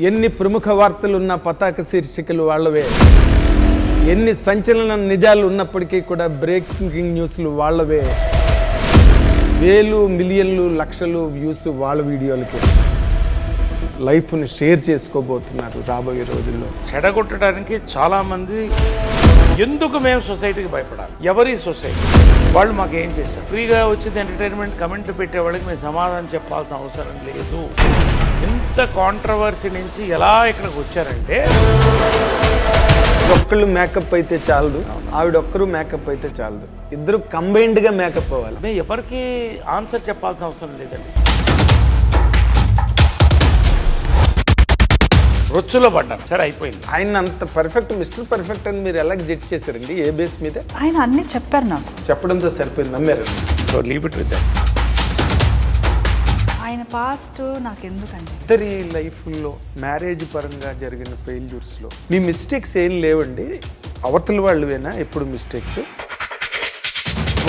ఎన్ని ప్రముఖ వార్తలు ఉన్న పతాక శీర్షికలు వాళ్ళవే, ఎన్ని సంచలన నిజాలు ఉన్నప్పటికీ కూడా బ్రేకింగ్ న్యూస్లు వాళ్ళవే, వేలు మిలియన్లు లక్షలు వ్యూస్ వాళ్ళ వీడియోలకి లైఫ్ని షేర్ చేసుకోబోతున్నారు రాబోయే రోజుల్లో. చెడగొట్టడానికి చాలామంది ఎందుకు మేము సొసైటీకి భయపడాలి? ఎవరి సొసైటీ వాళ్ళు మాకు ఏం చేశారు? ఫ్రీగా వచ్చింది ఎంటర్టైన్మెంట్ కమెంట్లు పెట్టే వాళ్ళకి మేము సమాధానం చెప్పాల్సిన అవసరం లేదు. ఇంత కాంట్రవర్సీ నుంచి ఎలా ఇక్కడికి వచ్చారంటే, ఒక్కళ్ళు మేకప్ అయితే చాలదు, ఆవిడొక్కరు మేకప్ అయితే చాలదు, ఇద్దరు కంబైన్డ్గా మేకప్ అవ్వాలి. మేము ఎవరికి ఆన్సర్ చెప్పాల్సిన అవసరం లేదండి. రొచ్చులో పడ్డాం, సరే అయిపోయింది. ఆయన అంత పర్ఫెక్ట్, మిస్టర్ పర్ఫెక్ట్ అని మీరు ఎలా జడ్జ్ చేశారండి? ఏ బేస్ మీద? ఆయన అన్నీ చెప్పారు నాకు. చెప్పడంతో సరిపోయింది, నమ్మారు. So leave it with that. ఆయన పాస్ట్ నాకు ఎందుకండి? ఇద్దరి లైఫ్లో మ్యారేజ్ పరంగా జరిగిన ఫెయిల్యూర్స్లో మీ మిస్టేక్స్ ఏం లేవండి, అవతల వాళ్ళవేనా ఎప్పుడు మిస్టేక్స్?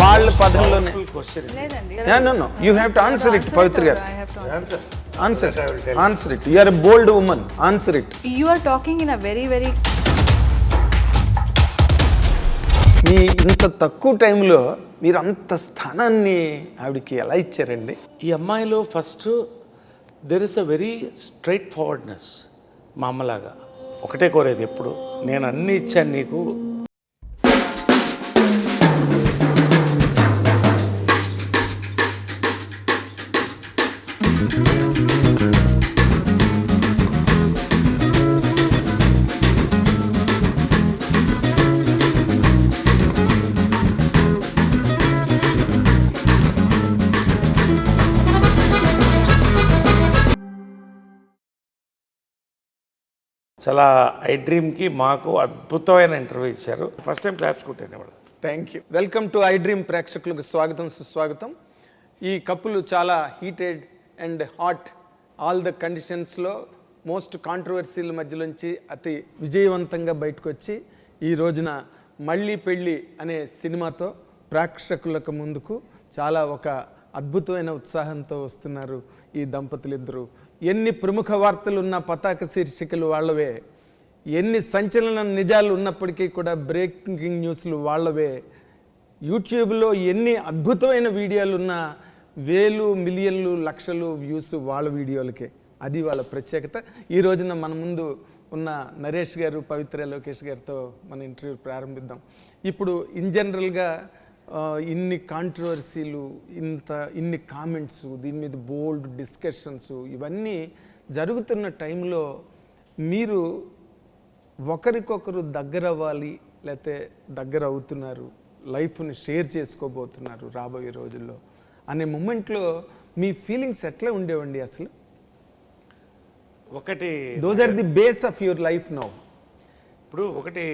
వాళ్ళ పదంలోనే you have to answer it. Pavitra గారు answer it. You are a bold woman, answer it. You are talking in a very మీ ఇంత తక్కువ టైంలో మీరు అంత స్థానాన్ని ఆవిడకి ఎలా ఇచ్చారండి? ఈ అమ్మాయిలో first there is a very straight forwardness. మా అమ్మలాగా ఒకటే కోరేది ఎప్పుడు, నేను అన్నీ ఇచ్చాను నీకు, చాలా ఐ డ్రీమ్కి మాకు అద్భుతమైన ఇంటర్వ్యూ ఇచ్చారు. ఫస్ట్ టైం క్లాప్స్ కొట్టాను వాళ్ళు. Thank you. Welcome to I dream ప్రేక్షకులకు స్వాగతం, సుస్వాగతం. ఈ కప్పులు చాలా heated and hot, all the కండిషన్స్లో మోస్ట్ కాంట్రవర్సీల మధ్యలోంచి అతి విజయవంతంగా బయటకు వచ్చి ఈ రోజున మళ్ళీ పెళ్ళి అనే సినిమాతో ప్రేక్షకులకు ముందుకు చాలా ఒక అద్భుతమైన ఉత్సాహంతో వస్తున్నారు ఈ దంపతులిద్దరూ. ఎన్ని ప్రముఖ వార్తలు ఉన్న పతాక శీర్షికలు వాళ్ళవే, ఎన్ని సంచలన నిజాలు ఉన్నప్పటికీ కూడా బ్రేకింగ్ న్యూస్లు వాళ్ళవే, యూట్యూబ్లో ఎన్ని అద్భుతమైన వీడియోలు ఉన్న వేలు మిలియన్లు లక్షలు వ్యూస్ వాళ్ళ వీడియోలకే. అది వాళ్ళ ప్రత్యేకత. ఈ రోజున మన ముందు ఉన్న నరేష్ గారు, పవిత్ర లోకేష్ గారితో మన ఇంటర్వ్యూ ప్రారంభిద్దాం. ఇప్పుడు ఇన్ జనరల్గా ఇన్ని కాంట్రవర్సీలు, ఇన్ని కామెంట్స్, దీని మీద బోల్డ్ డిస్కషన్స్ ఇవన్నీ జరుగుతున్న టైంలో మీరు ఒకరికొకరు దగ్గర అవ్వాలి, లేకపోతే దగ్గర అవుతున్నారు, లైఫ్ని షేర్ చేసుకోబోతున్నారు రాబోయే రోజుల్లో అనే మూమెంట్లో మీ ఫీలింగ్స్ ఎట్లా ఉండేవండి అసలు? ఒకటి, those are the base of your life now. ఇప్పుడు ఒకటి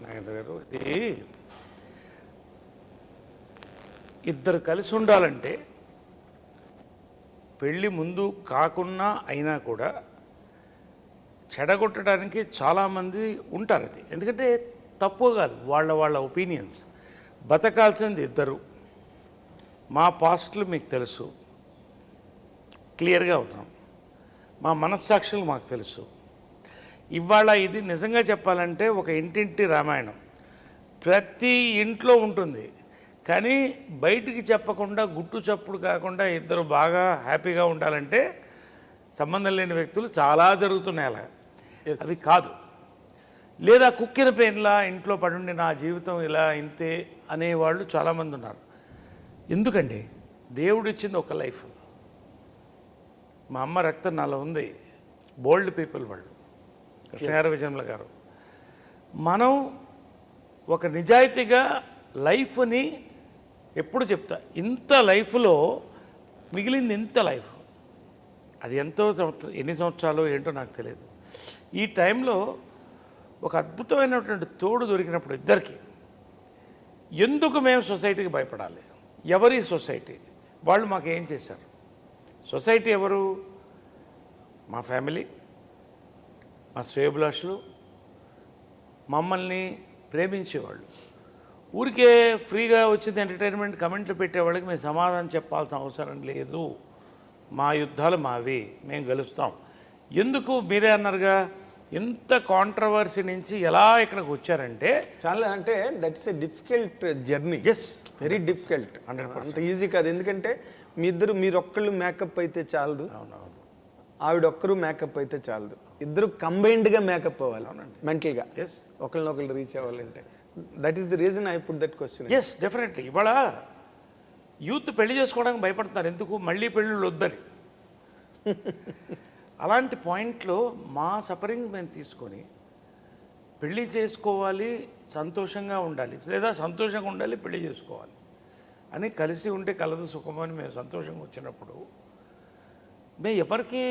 నాగేంద్ర గారు, ఇది ఇద్దరు కలిసి ఉండాలంటే పెళ్ళి ముందు కాకున్నా అయినా కూడా చెడగొట్టడానికి చాలామంది ఉంటారు. అది ఎందుకంటే తప్పు కాదు, వాళ్ళ ఒపీనియన్స్. బతకాల్సింది ఇద్దరు. మా పాస్ట్లు మీకు తెలుసు, క్లియర్గా ఉన్నాం. మా మనస్సాక్షులు మాకు తెలుసు. ఇవాళ ఇది నిజంగా చెప్పాలంటే ఒక ఇంటింటి రామాయణం. ప్రతి ఇంట్లో ఉంటుంది, కానీ బయటికి చెప్పకుండా, గుట్టు చప్పుడు కాకుండా ఇద్దరు బాగా హ్యాపీగా ఉండాలంటే సంబంధం లేని వ్యక్తులు చాలా జరుగుతున్నాయి. అలా అది కాదు. లేదా కుక్కిన పెయిన్లా ఇంట్లో పడుండి నా జీవితం ఇలా ఇంతే అనేవాళ్ళు చాలామంది ఉన్నారు. ఎందుకండి? దేవుడు ఇచ్చింది ఒక లైఫ్. మా అమ్మ రక్తం నాలో ఉంది. బోల్డ్ పీపుల్ వాళ్ళు, కృష్ణగారు, విజయమ్ల గారు. మనం ఒక నిజాయితీగా లైఫ్ని ఎప్పుడు చెప్తా, ఇంత లైఫ్లో మిగిలింది ఇంత లైఫ్, అది ఎంతో ఎన్ని సంవత్సరాలు ఏంటో నాకు తెలియదు. ఈ టైంలో ఒక అద్భుతమైనటువంటి తోడు దొరికినప్పుడు ఇద్దరికి ఎందుకు మేము సొసైటీకి భయపడాలి? ఎవరి సొసైటీ వాళ్ళు మాకు ఏం చేశారు? సొసైటీ ఎవరు? మా ఫ్యామిలీ, మా శ్రేయోభిలాషులు, మమ్మల్ని ప్రేమించేవాళ్ళు. ఊరికే ఫ్రీగా వచ్చింది ఎంటర్టైన్మెంట్ కమెంట్లు పెట్టే వాళ్ళకి మేము సమాధానం చెప్పాల్సిన అవసరం లేదు. మా యుద్ధాలు మావి, మేము గెలుస్తాం. ఎందుకు మీరే అన్నారుగా ఎంత కాంట్రవర్సీ నుంచి ఎలా ఇక్కడికి వచ్చారంటే చాలా అంటే that's a difficult journey, yes very difficult. అంత ఈజీ కాదు. ఎందుకంటే మీరు ఒక్కళ్ళు మేకప్ అయితే చాలదు, ఆవిడ ఒక్కరు మేకప్ అయితే చాలదు, ఇద్దరు కంబైన్డ్గా మేకప్ అవ్వాలి మెంటల్గా, ఎస్ ఒకరినొకరు రీచ్ అవ్వాలంటే. That is the reason I put that question. Yes definitely. ఇవాళ యూత్ పెళ్లి చేసుకోవడానికి భయపడుతున్నారు, ఎందుకు మళ్ళీ పెళ్ళిళ్ళు వద్దని. అలాంటి పాయింట్లో మా సఫరింగ్ మేము తీసుకొని పెళ్ళి చేసుకోవాలి, సంతోషంగా ఉండాలి, లేదా సంతోషంగా ఉండాలి పెళ్లి చేసుకోవాలి అని కలిసి ఉంటే కలదు సుఖమని మేము సంతోషంగా వచ్చినప్పుడు మేము ఎవరికి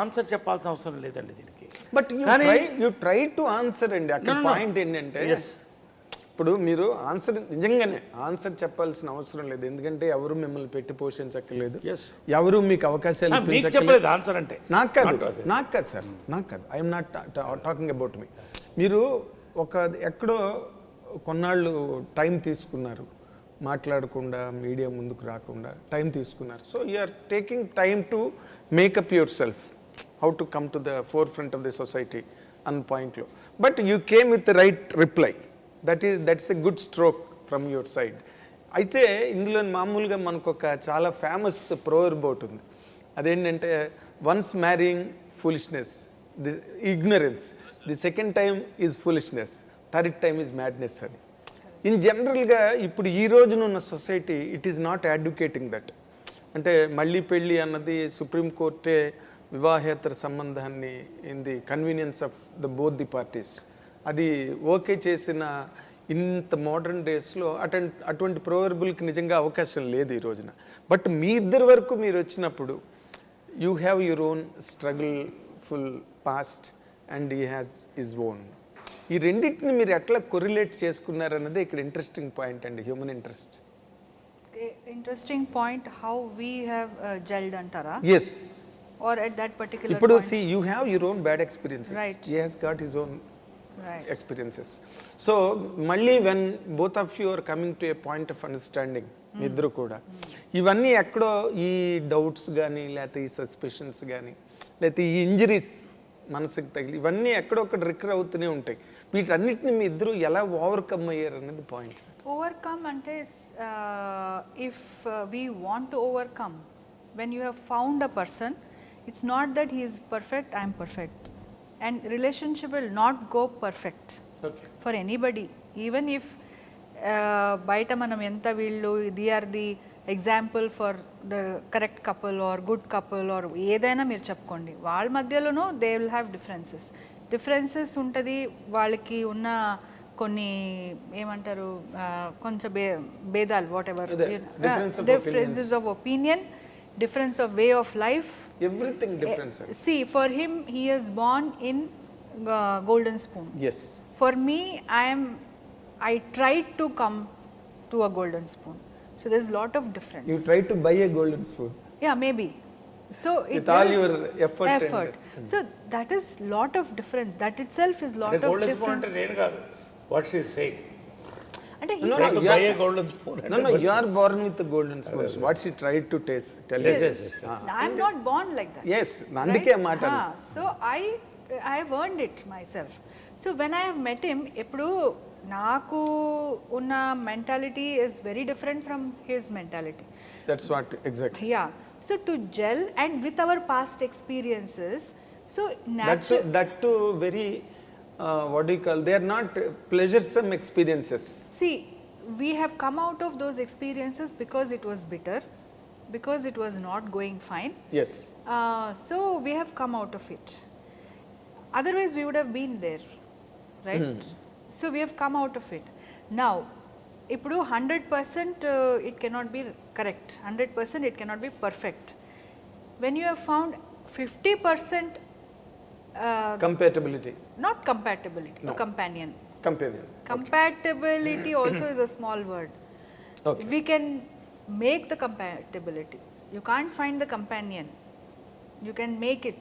ఆన్సర్ చెప్పాల్సిన అవసరం లేదండి దీనికి. But you try to answer అండి. అక్కడ పాయింట్ ఏంటంటే ఇప్పుడు మీరు ఆన్సర్ నిజంగానే ఆన్సర్ చెప్పాల్సిన అవసరం లేదు, ఎందుకంటే ఎవరు మిమ్మల్ని పెట్టి పోషించక్కర్లేదు, ఎవరు మీకు అవకాశాలు చెప్పలేదు ఆన్సర్ అంటే. నాకు కాదు సార్, నాకు కాదు. I'm not talking about me. మీరు ఎక్కడో కొన్నాళ్ళు టైం తీసుకున్నారు, మాట్లాడకుండా మీడియా ముందుకు రాకుండా టైం తీసుకున్నారు. So you are taking time to make up your self, how to come to the forefront of the society అన్న పాయింట్లో. But you came with right reply. That's a good stroke from your side. అయితే ఇందులో మామూలుగా మనకు ఒక చాలా famous proverb ఉంది. అదేంటంటే once marrying foolishness, the ignorance, the second time is foolishness, third time is madness అని. ఇన్ జనరల్గా ఇప్పుడు ఈ రోజునున్న society it is not advocating that. అంటే మళ్ళీ పెళ్ళి అన్నది సుప్రీంకోర్టే వివాహేతర సంబంధాన్ని in the convenience of both the parties అది ఓకే చేసిన ఇంత మోడర్న్ డేస్లో అటువంటి ప్రోవర్బుల్కి నిజంగా అవకాశం లేదు ఈ రోజున. బట్ మీ ఇద్దరి వరకు మీరు వచ్చినప్పుడు you have your own struggle full past and he has his own. ఈ రెండింటిని మీరు ఎట్లా కొరిలేట్ చేసుకున్నారన్నది ఇక్కడ ఇంట్రెస్టింగ్ పాయింట్ అండి, human interest. Interesting point how we have gelled అంటారా? Yes. Or at that particular ఇప్పుడు point. see you have your own bad experiences. Right. He has got his own Right. experiences. So మళ్ళీ when both of you are coming to a point of understanding, మీ ఇద్దరు కూడా ఇవన్నీ ఎక్కడో ఈ doubts కానీ లేకపోతే ఈ సస్పెషన్స్ కానీ లేకపోతే ఈ ఇంజరీస్ మనసుకు తగిలి ఇవన్నీ ఎక్కడొక్కడ రికర్ అవుతూనే ఉంటాయి. వీటన్నిటిని మీ ఇద్దరు ఎలా ఓవర్కమ్ అయ్యారు అనేది పాయింట్స్. Overcome అంటే if we want to overcome, when you have found a person, it's not that he is perfect, I am perfect, and relationship will not go perfect for anybody. Even if బయట మనం ఎంత వీళ్ళు they are the example for the correct couple or good couple or ఏదైనా మీరు చెప్పుకోండి, వాళ్ళ మధ్యలోనూ they will have differences ఉంటుంది. వాళ్ళకి ఉన్న కొన్ని ఏమంటారు కొంచెం భేదాలు, whatever, differences of opinion, difference of way of life, everything different. See, for him he is born in golden spoon. Yes. For me, I tried to come to a golden spoon, so there's a lot of difference. You tried to buy a golden spoon. Yeah, maybe. So with all your effort. So that is lot of difference. That itself is lot of golden difference. spoon అంటే నేను కాదు, what she is saying. అంటే No, you are born with the golden spoon. What she tried to tell you. Yes. I'm not born like that. Yes, అందుకే మాట. So I have earned it myself. So when I have met him, ఇప్పుడు నాకు ఉన్న mentality is very different from his mentality. That's what exactly. Yeah. So to gel and with our past experiences, so naturally that too very what do you call, they are not pleasuresome experiences. See, we have come out of those experiences because it was bitter, because it was not going fine. Yes. So we have come out of it. Otherwise we would have been there, right? So we have come out of it. Now ఇప్పుడు 100% it cannot be correct, 100% it cannot be perfect. When you have found 50% compatibility, not compatibility, no. A companion. Compatibility also is a small word. Okay. We can make the compatibility. You can't find the companion. You can make it.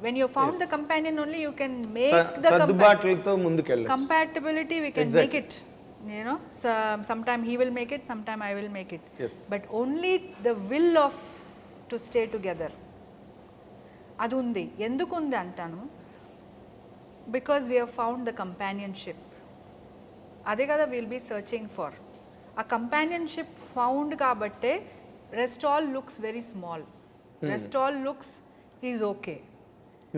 When you found the companion only, you can make the సర్దుబాట్లతో ముందుకెళ్ళొచ్చు. Compatibility, we can make it. You know, sometime he will make it, sometime I will make it. Yes. But only the will of to stay together. అది ఉంది. ఎందుకు ఉంది అంటాను, because we have found the companionship. అదే కదా will be searching for. ఆ companionship found కాబట్టే rest all looks very small, rest all looks is okay,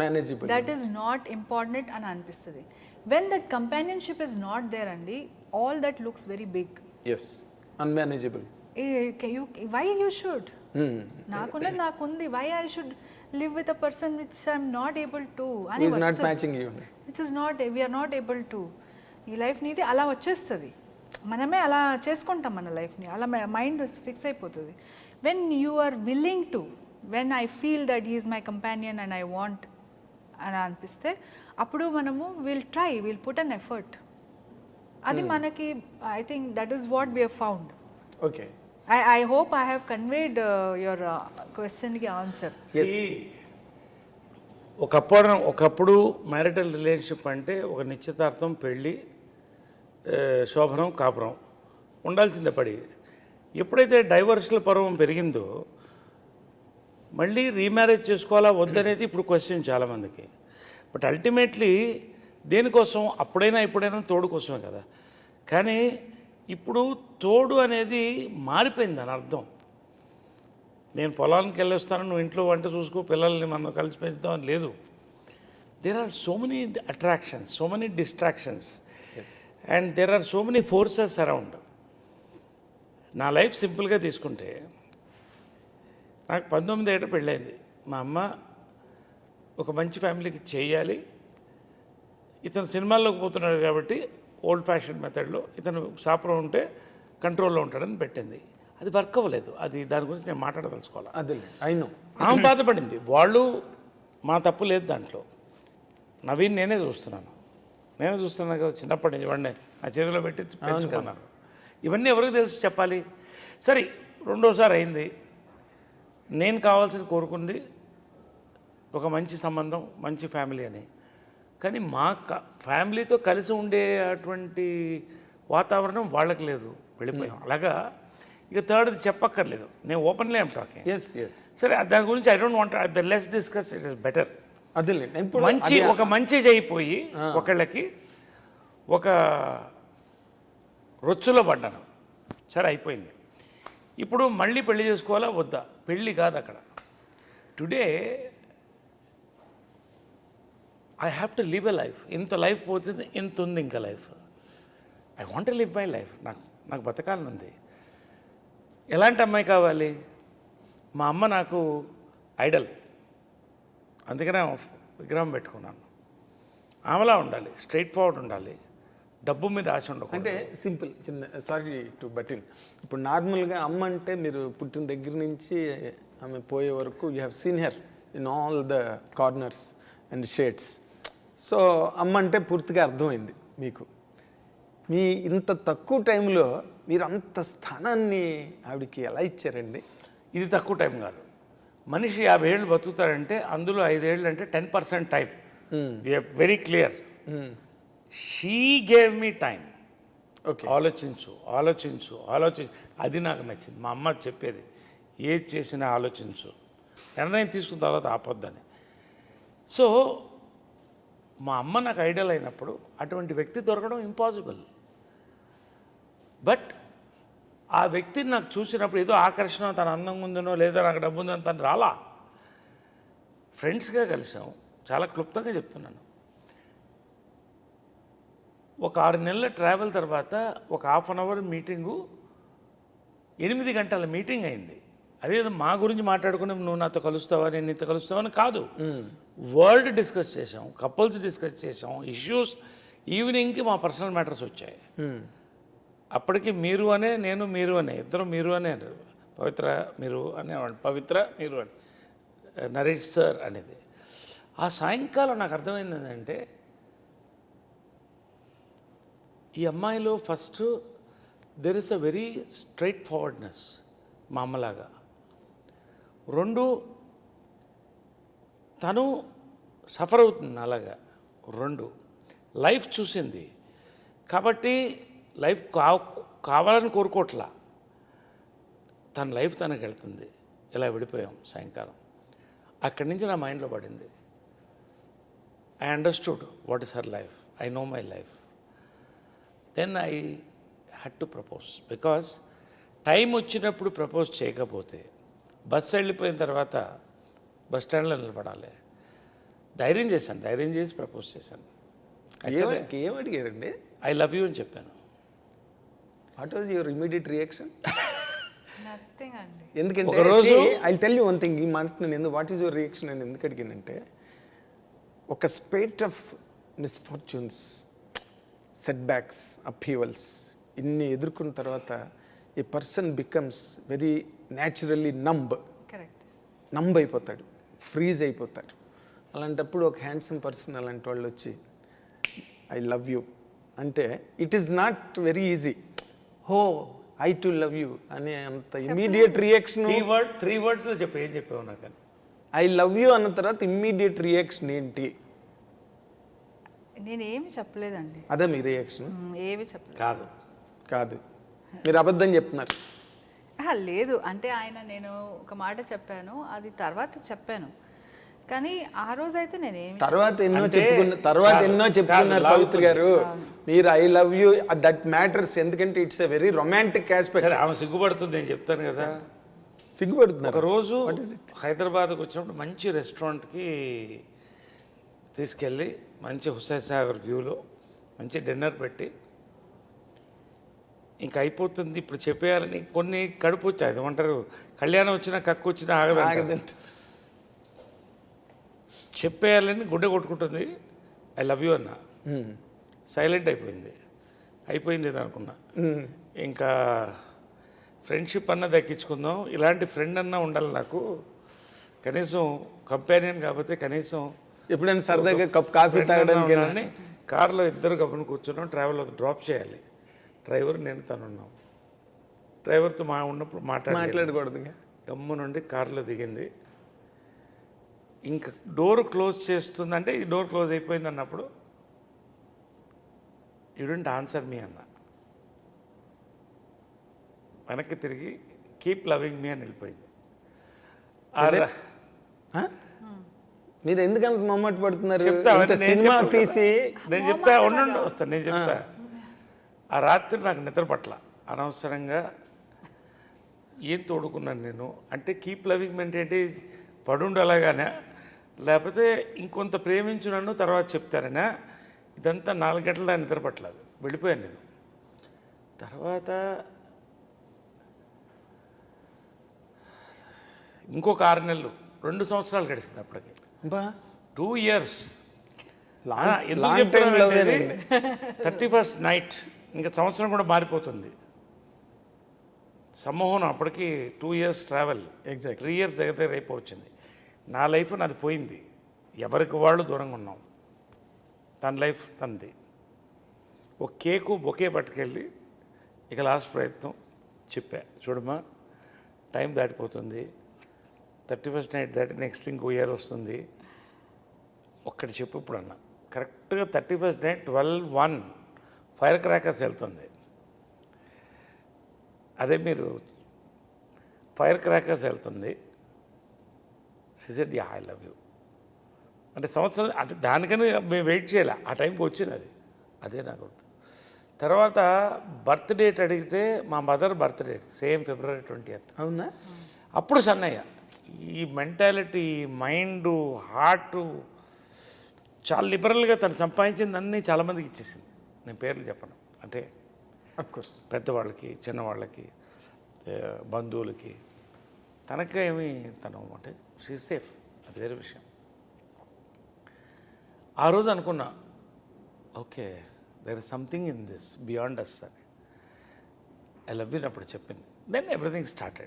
manageable. That is not important అని అనిపిస్తుంది. When that companionship is not there అండి, all that looks very big. Yes, unmanageable. Why you should, నాకున్నది నాకుంది, why I should live with a person which I'm not able to అని is not matching you. Which is not, we're not able to. ఈ life నీది అలా వచ్చేస్తుంది, మనమే అలా చేసుకుంటాం మన లైఫ్ని, అలా మైండ్ ఫిక్స్ అయిపోతుంది. When you are willing to, when I feel that he is my companion and I want అని అనిపిస్తే అప్పుడు మనము విల్ పుట్ అన్ ఎఫర్ట్. అది మనకి, I think that is what we have found. Okay, I hope I have conveyed your question ki answer. ఒకప్పుడు marital relationship అంటే ఒక నిశ్చితార్థం, పెళ్ళి, శోభనం, కాపురం ఉండాల్సిందే పడి. ఎప్పుడైతే డైవర్స్ల పర్వం పెరిగిందో మళ్ళీ రీమ్యారేజ్ చేసుకోవాలా వద్దనేది ఇప్పుడు క్వశ్చన్ చాలామందికి. బట్ అల్టిమేట్లీ దేనికోసం, అప్పుడైనా ఇప్పుడైనా తోడు కోసమే కదా. కానీ ఇప్పుడు తోడు అనేది మారిపోయింది అని అర్థం. నేను పొలానికి వెళ్ళొస్తాను, నువ్వు ఇంట్లో వంట చూసుకో, పిల్లల్ని మనం కలిసి పెంచుతాం అని లేదు. There are so many attractions, so many distractions, and there are so many forces around. నా లైఫ్ సింపుల్గా తీసుకుంటే, నాకు 19 ఏట పెళ్ళైంది. మా అమ్మ ఒక మంచి ఫ్యామిలీకి చేయాలి, ఇతను సినిమాల్లోకి పోతున్నాడు కాబట్టి ఓల్డ్ ఫ్యాషన్ మెథడ్లో ఇతను షాప్లో ఉంటే కంట్రోల్లో ఉంటాడని పెట్టింది. అది వర్క్ అవ్వలేదు. అది దాని గురించి నేను మాట్లాడదలుచుకోవాలి. అదే అయినో ఆమె బాధపడింది. వాళ్ళు, మా తప్పు లేదు దాంట్లో. నవీన్ నేనే చూస్తున్నాను కదా, చిన్నప్పటి నుంచి వాడిని నా చేతిలో పెట్టి పెంచుకున్నాను. ఇవన్నీ ఎవరికి తెలుసు చెప్పాలి? సరే, రెండోసారి అయింది. నేను కావాల్సింది కోరుకుంది ఒక మంచి సంబంధం, మంచి ఫ్యామిలీ అని. కానీ మా ఫ్యామిలీతో కలిసి ఉండే అటువంటి వాతావరణం వాళ్ళకి లేదు, వెళ్ళిపోయాం. అలాగా ఇక థర్డ్ది చెప్పక్కర్లేదు, నేను openly I'm talking. Yes yes. సరే, దాని గురించి I don't want the less discuss, it is better. అదే ఒక మంచి చేయిపోయి ఒకళ్ళకి ఒక రొచ్చులో పడ్డాను. సరే, అయిపోయింది. ఇప్పుడు మళ్ళీ పెళ్లి చేసుకోవాలా వద్దా? పెళ్ళి కాదు అక్కడ. Today I have to live a life. ఇంత లైఫ్ పోతుంది, ఇంత ఉంది ఇంకా life. I want to live my life. నాకు బతకాలని ఉంది. ఎలాంటి అమ్మాయి కావాలి? మా అమ్మ నాకు ఐడల్, అందుకనే విగ్రహం పెట్టుకున్నాను. ఆమెలా ఉండాలి, స్ట్రైట్ ఫార్వర్డ్ ఉండాలి, డబ్బు మీద ఆశ ఉండకూడదు. అంటే సింపుల్, చిన్న సారీ టు బటిన్. ఇప్పుడు నార్మల్గా అమ్మ అంటే మీరు పుట్టిన దగ్గర నుంచి ఆమె పోయే వరకు you have seen her in all the corners and shades. So అమ్మ అంటే పూర్తిగా అర్థమైంది మీకు. మీ ఇంత తక్కువ టైంలో మీరు అంత స్థానాన్ని ఆవిడకి ఎలా ఇచ్చారండి? ఇది తక్కువ టైం కాదు. మనిషి 50 ఏళ్ళు బతుకుతాడంటే అందులో 5 ఏళ్ళు అంటే 10% time. We're very clear. She gave me time. Okay, ఆలోచించు. అది నాకు నచ్చింది. మా అమ్మ చెప్పేది, ఏది చేసినా ఆలోచించు, నిర్ణయం తీసుకున్న తర్వాత ఆపొద్దని. సో మా అమ్మ నాకు ఐడియల్ అయినప్పుడు అటువంటి వ్యక్తి దొరకడం ఇంపాసిబుల్. బట్ ఆ వ్యక్తిని నాకు చూసినప్పుడు ఏదో ఆకర్షణ, తన అందంగా ఉందనో లేదా నాకు డబ్బు ఉందని తను రాలా. ఫ్రెండ్స్గా కలిసాం. చాలా క్లుప్తంగా చెప్తున్నాను. ఒక 6 నెలల ట్రావెల్ తర్వాత ఒక ½ అన్ అవర్ మీటింగు 8 గంటల మీటింగ్ అయింది. అదేదో మా గురించి మాట్లాడుకుని నువ్వు నాతో కలుస్తావా, నేను నీతో కలుస్తావని కాదు. వరల్డ్ డిస్కస్ చేసాం, కపుల్స్ డిస్కస్ చేసాం, ఇష్యూస్. ఈవినింగ్కి మా పర్సనల్ మ్యాటర్స్ వచ్చాయి. అప్పటికి మీరు అనే, నేను మీరు అనే, ఇద్దరు మీరు అనే, పవిత్ర మీరు అనేవాడు, పవిత్ర మీరు అని, నరేష్ సార్ అనేది. ఆ సాయంకాలం నాకు అర్థమైంది ఏంటంటే, ఈ అమ్మాయిలో first there is a very straight forwardness, మా అమ్మలాగా. 2, తను సఫర్ అవుతుంది అలాగా. 2, లైఫ్ చూసింది కాబట్టి లైఫ్ కావాలని కోరుకోవట్లా, తన లైఫ్ తనకు వెళ్తుంది. ఇలా విడిపోయాం సాయంకాలం. అక్కడి నుంచి నా మైండ్లో పడింది. I understood what is her life, I know my life. Then I had to propose. Because time వచ్చినప్పుడు ప్రపోజ్ చేయకపోతే బస్సు వెళ్ళిపోయిన తర్వాత బస్ స్టాండ్లో నిలబడాలి. ధైర్యం చేశాను, ధైర్యం చేసి ప్రపోజ్ చేశాను. ఏం అడిగారండి? ఐ లవ్ యూ అని చెప్పాను. What was your immediate reaction? Nothing అండి. ఎందుకంటే ఒకరోజు I tell you one thing, ఈ మాట నేను వాట్ ఈస్ యువర్ రియాక్షన్ అని ఎందుకు అడిగిందంటే, ఒక spate of misfortunes, setbacks, upheavals ఇన్ని ఎదుర్కొన్న తర్వాత ఈ person becomes very naturally correct. Numb అయిపోతాడు, ఫ్రీజ్ అయిపోతాడు. అలాంటప్పుడు ఒక హ్యాండ్సమ్ పర్సన్ అలాంటి వాళ్ళు వచ్చి ఐ లవ్ యూ అంటే it is not very easy. Oh I too love you అనే అంత ఇమీడియట్ రియాక్షన్. త్రీ వర్డ్స్లో చెప్పు, ఏం చెప్పావు నాకు? ఐ లవ్ యూ అన్న తర్వాత ఇమ్మీడియట్ రియాక్షన్ ఏంటి? నేను ఏమి చెప్పలేదండి. అదే మీ రియాక్షన్? ఏమి చెప్పలేదు. కాదు కాదు, మీరు అబద్ధం చెప్తున్నారు. లేదు అంటే ఆయన, నేను ఒక మాట చెప్పాను, అది తర్వాత చెప్పాను, కానీ ఆ రోజు అయితే నేనేమి తర్వాత ఎన్నో చెప్పుకున్నారు పవిత్ర గారు. మీరు I love you that matters, ఎందుకంటే it's a very romantic aspect. సరే, ఆమె సిగ్గుపడుతుంది, నేను చెప్తాను కదా. సిగ్గుపడుతున్నారు. ఒకరోజు హైదరాబాద్కి వచ్చినప్పుడు మంచి రెస్టారెంట్కి తీసుకెళ్ళి మంచి హుస్సేన్ సాగర్ వ్యూలో మంచి డిన్నర్ పెట్టి, ఇంక అయిపోతుంది ఇప్పుడు చెప్పేయాలని కొన్ని కడుపు వచ్చాయి, అది ఏమంటారు, కళ్యాణం వచ్చినా కక్కు వచ్చినా ఆగదంట. చెప్పేయాలని గుండె కొట్టుకుంటుంది. ఐ లవ్ యూ అన్న. సైలెంట్ అయిపోయింది ఇది అనుకున్నా. ఇంకా ఫ్రెండ్షిప్ అన్న దక్కించుకుందాం, ఇలాంటి ఫ్రెండ్ అన్నా ఉండాలి నాకు, కనీసం కంపానియన్ కాకపోతే కనీసం ఎప్పుడైనా సరదాగా కప్ కాఫీ తాగడానికి కార్లో ఇద్దరు కప్పును కూర్చున్నాం. ట్రావెల్ డ్రాప్ చేయాలి, డ్రైవర్ నేను తను ఉన్నాం. డ్రైవర్తో ఉన్నప్పుడు మాట్లాడకూడదు. గమ్ము నుండి కారులో దిగింది. ఇంకా డోర్ క్లోజ్ చేస్తుందంటే ఈ డోర్ క్లోజ్ అయిపోయింది అన్నప్పుడు, యూ డోంట్ ఆన్సర్ మీ అన్న. వెనక్కి తిరిగి కీప్ లవింగ్ మీ అని వెళ్ళిపోయింది. మీరు ఎందుకంత మమ్మటి పడుతున్నారు? సినిమా తీసి నేను చెప్తా, వస్తాను, నేను చెప్తా. ఆ రాత్రి నాకు నిద్ర పట్ల, అనవసరంగా ఏం తోడుకున్నాను నేను అంటే. కీప్ లవింగ్ మీ అంటే పడుండు అలాగానే, లేకపోతే ఇంకొంత ప్రేమించు నన్ను తర్వాత చెప్తారనా? ఇదంతా 4 గంటల దాన్ని నిద్ర పట్టలేదు, వెళ్ళిపోయాను నేను. తర్వాత ఇంకొక 6 నెలలు, 2 సంవత్సరాలు గడిచింది అప్పటికి. 2 years. ఎందుకు చెప్తాను, 31st నైట్, ఇంకా సంవత్సరం కూడా మారిపోతుంది. సమ్మోహనం అప్పటికి 2 years ట్రావెల్, ఎగ్జాక్ట్ 3 years దగ్గర అయిపోవచ్చింది. నా లైఫ్ నాది పోయింది, ఎవరికి వాళ్ళు దూరంగా ఉన్నాం. తన లైఫ్ తనది. ఒక కేకు బొకే పట్టుకెళ్ళి ఇక లాస్ట్ ప్రయత్నం చెప్పా, చూడమ్మా టైం దాటిపోతుంది, 31st నైట్ దాటి నెక్స్ట్ ఇంకో ఇయర్ వస్తుంది, ఒక్కటి చెప్పు ఇప్పుడు అన్న. కరెక్ట్గా 31st నైట్ 12:01 ఫైర్ క్రాకర్స్ వెళ్తుంది. అదే మీరు ఫైర్ క్రాకర్స్ వెళ్తుంది. She said yeah I love you అంటే సంవత్సరం, అంటే దానికని మేము వెయిట్ చేయాలి, ఆ టైంకి వచ్చింది అది. అదే నాకు గుర్తు. తర్వాత బర్త్ డేట్ అడిగితే మా mother birth date same February 20th. అవునా? అప్పుడు సన్నయ్య. ఈ మెంటాలిటీ, మైండు, హార్టు చాలా లిబరల్గా తను సంపాదించిందన్నీ చాలామందికి ఇచ్చేసింది. నేను పేర్లు చెప్పను, అంటే అఫ్కోర్స్ పెద్దవాళ్ళకి, చిన్నవాళ్ళకి, బంధువులకి. తనకే ఏమి తను అంటే షీ సేఫ్, అది వేరే విషయం. ఆ రోజు అనుకున్నా, okay there is something in this beyond us అని. ఐ లవ్ యూ అప్పుడు చెప్పింది. దెన్ ఎవ్రీథింగ్ స్టార్ట్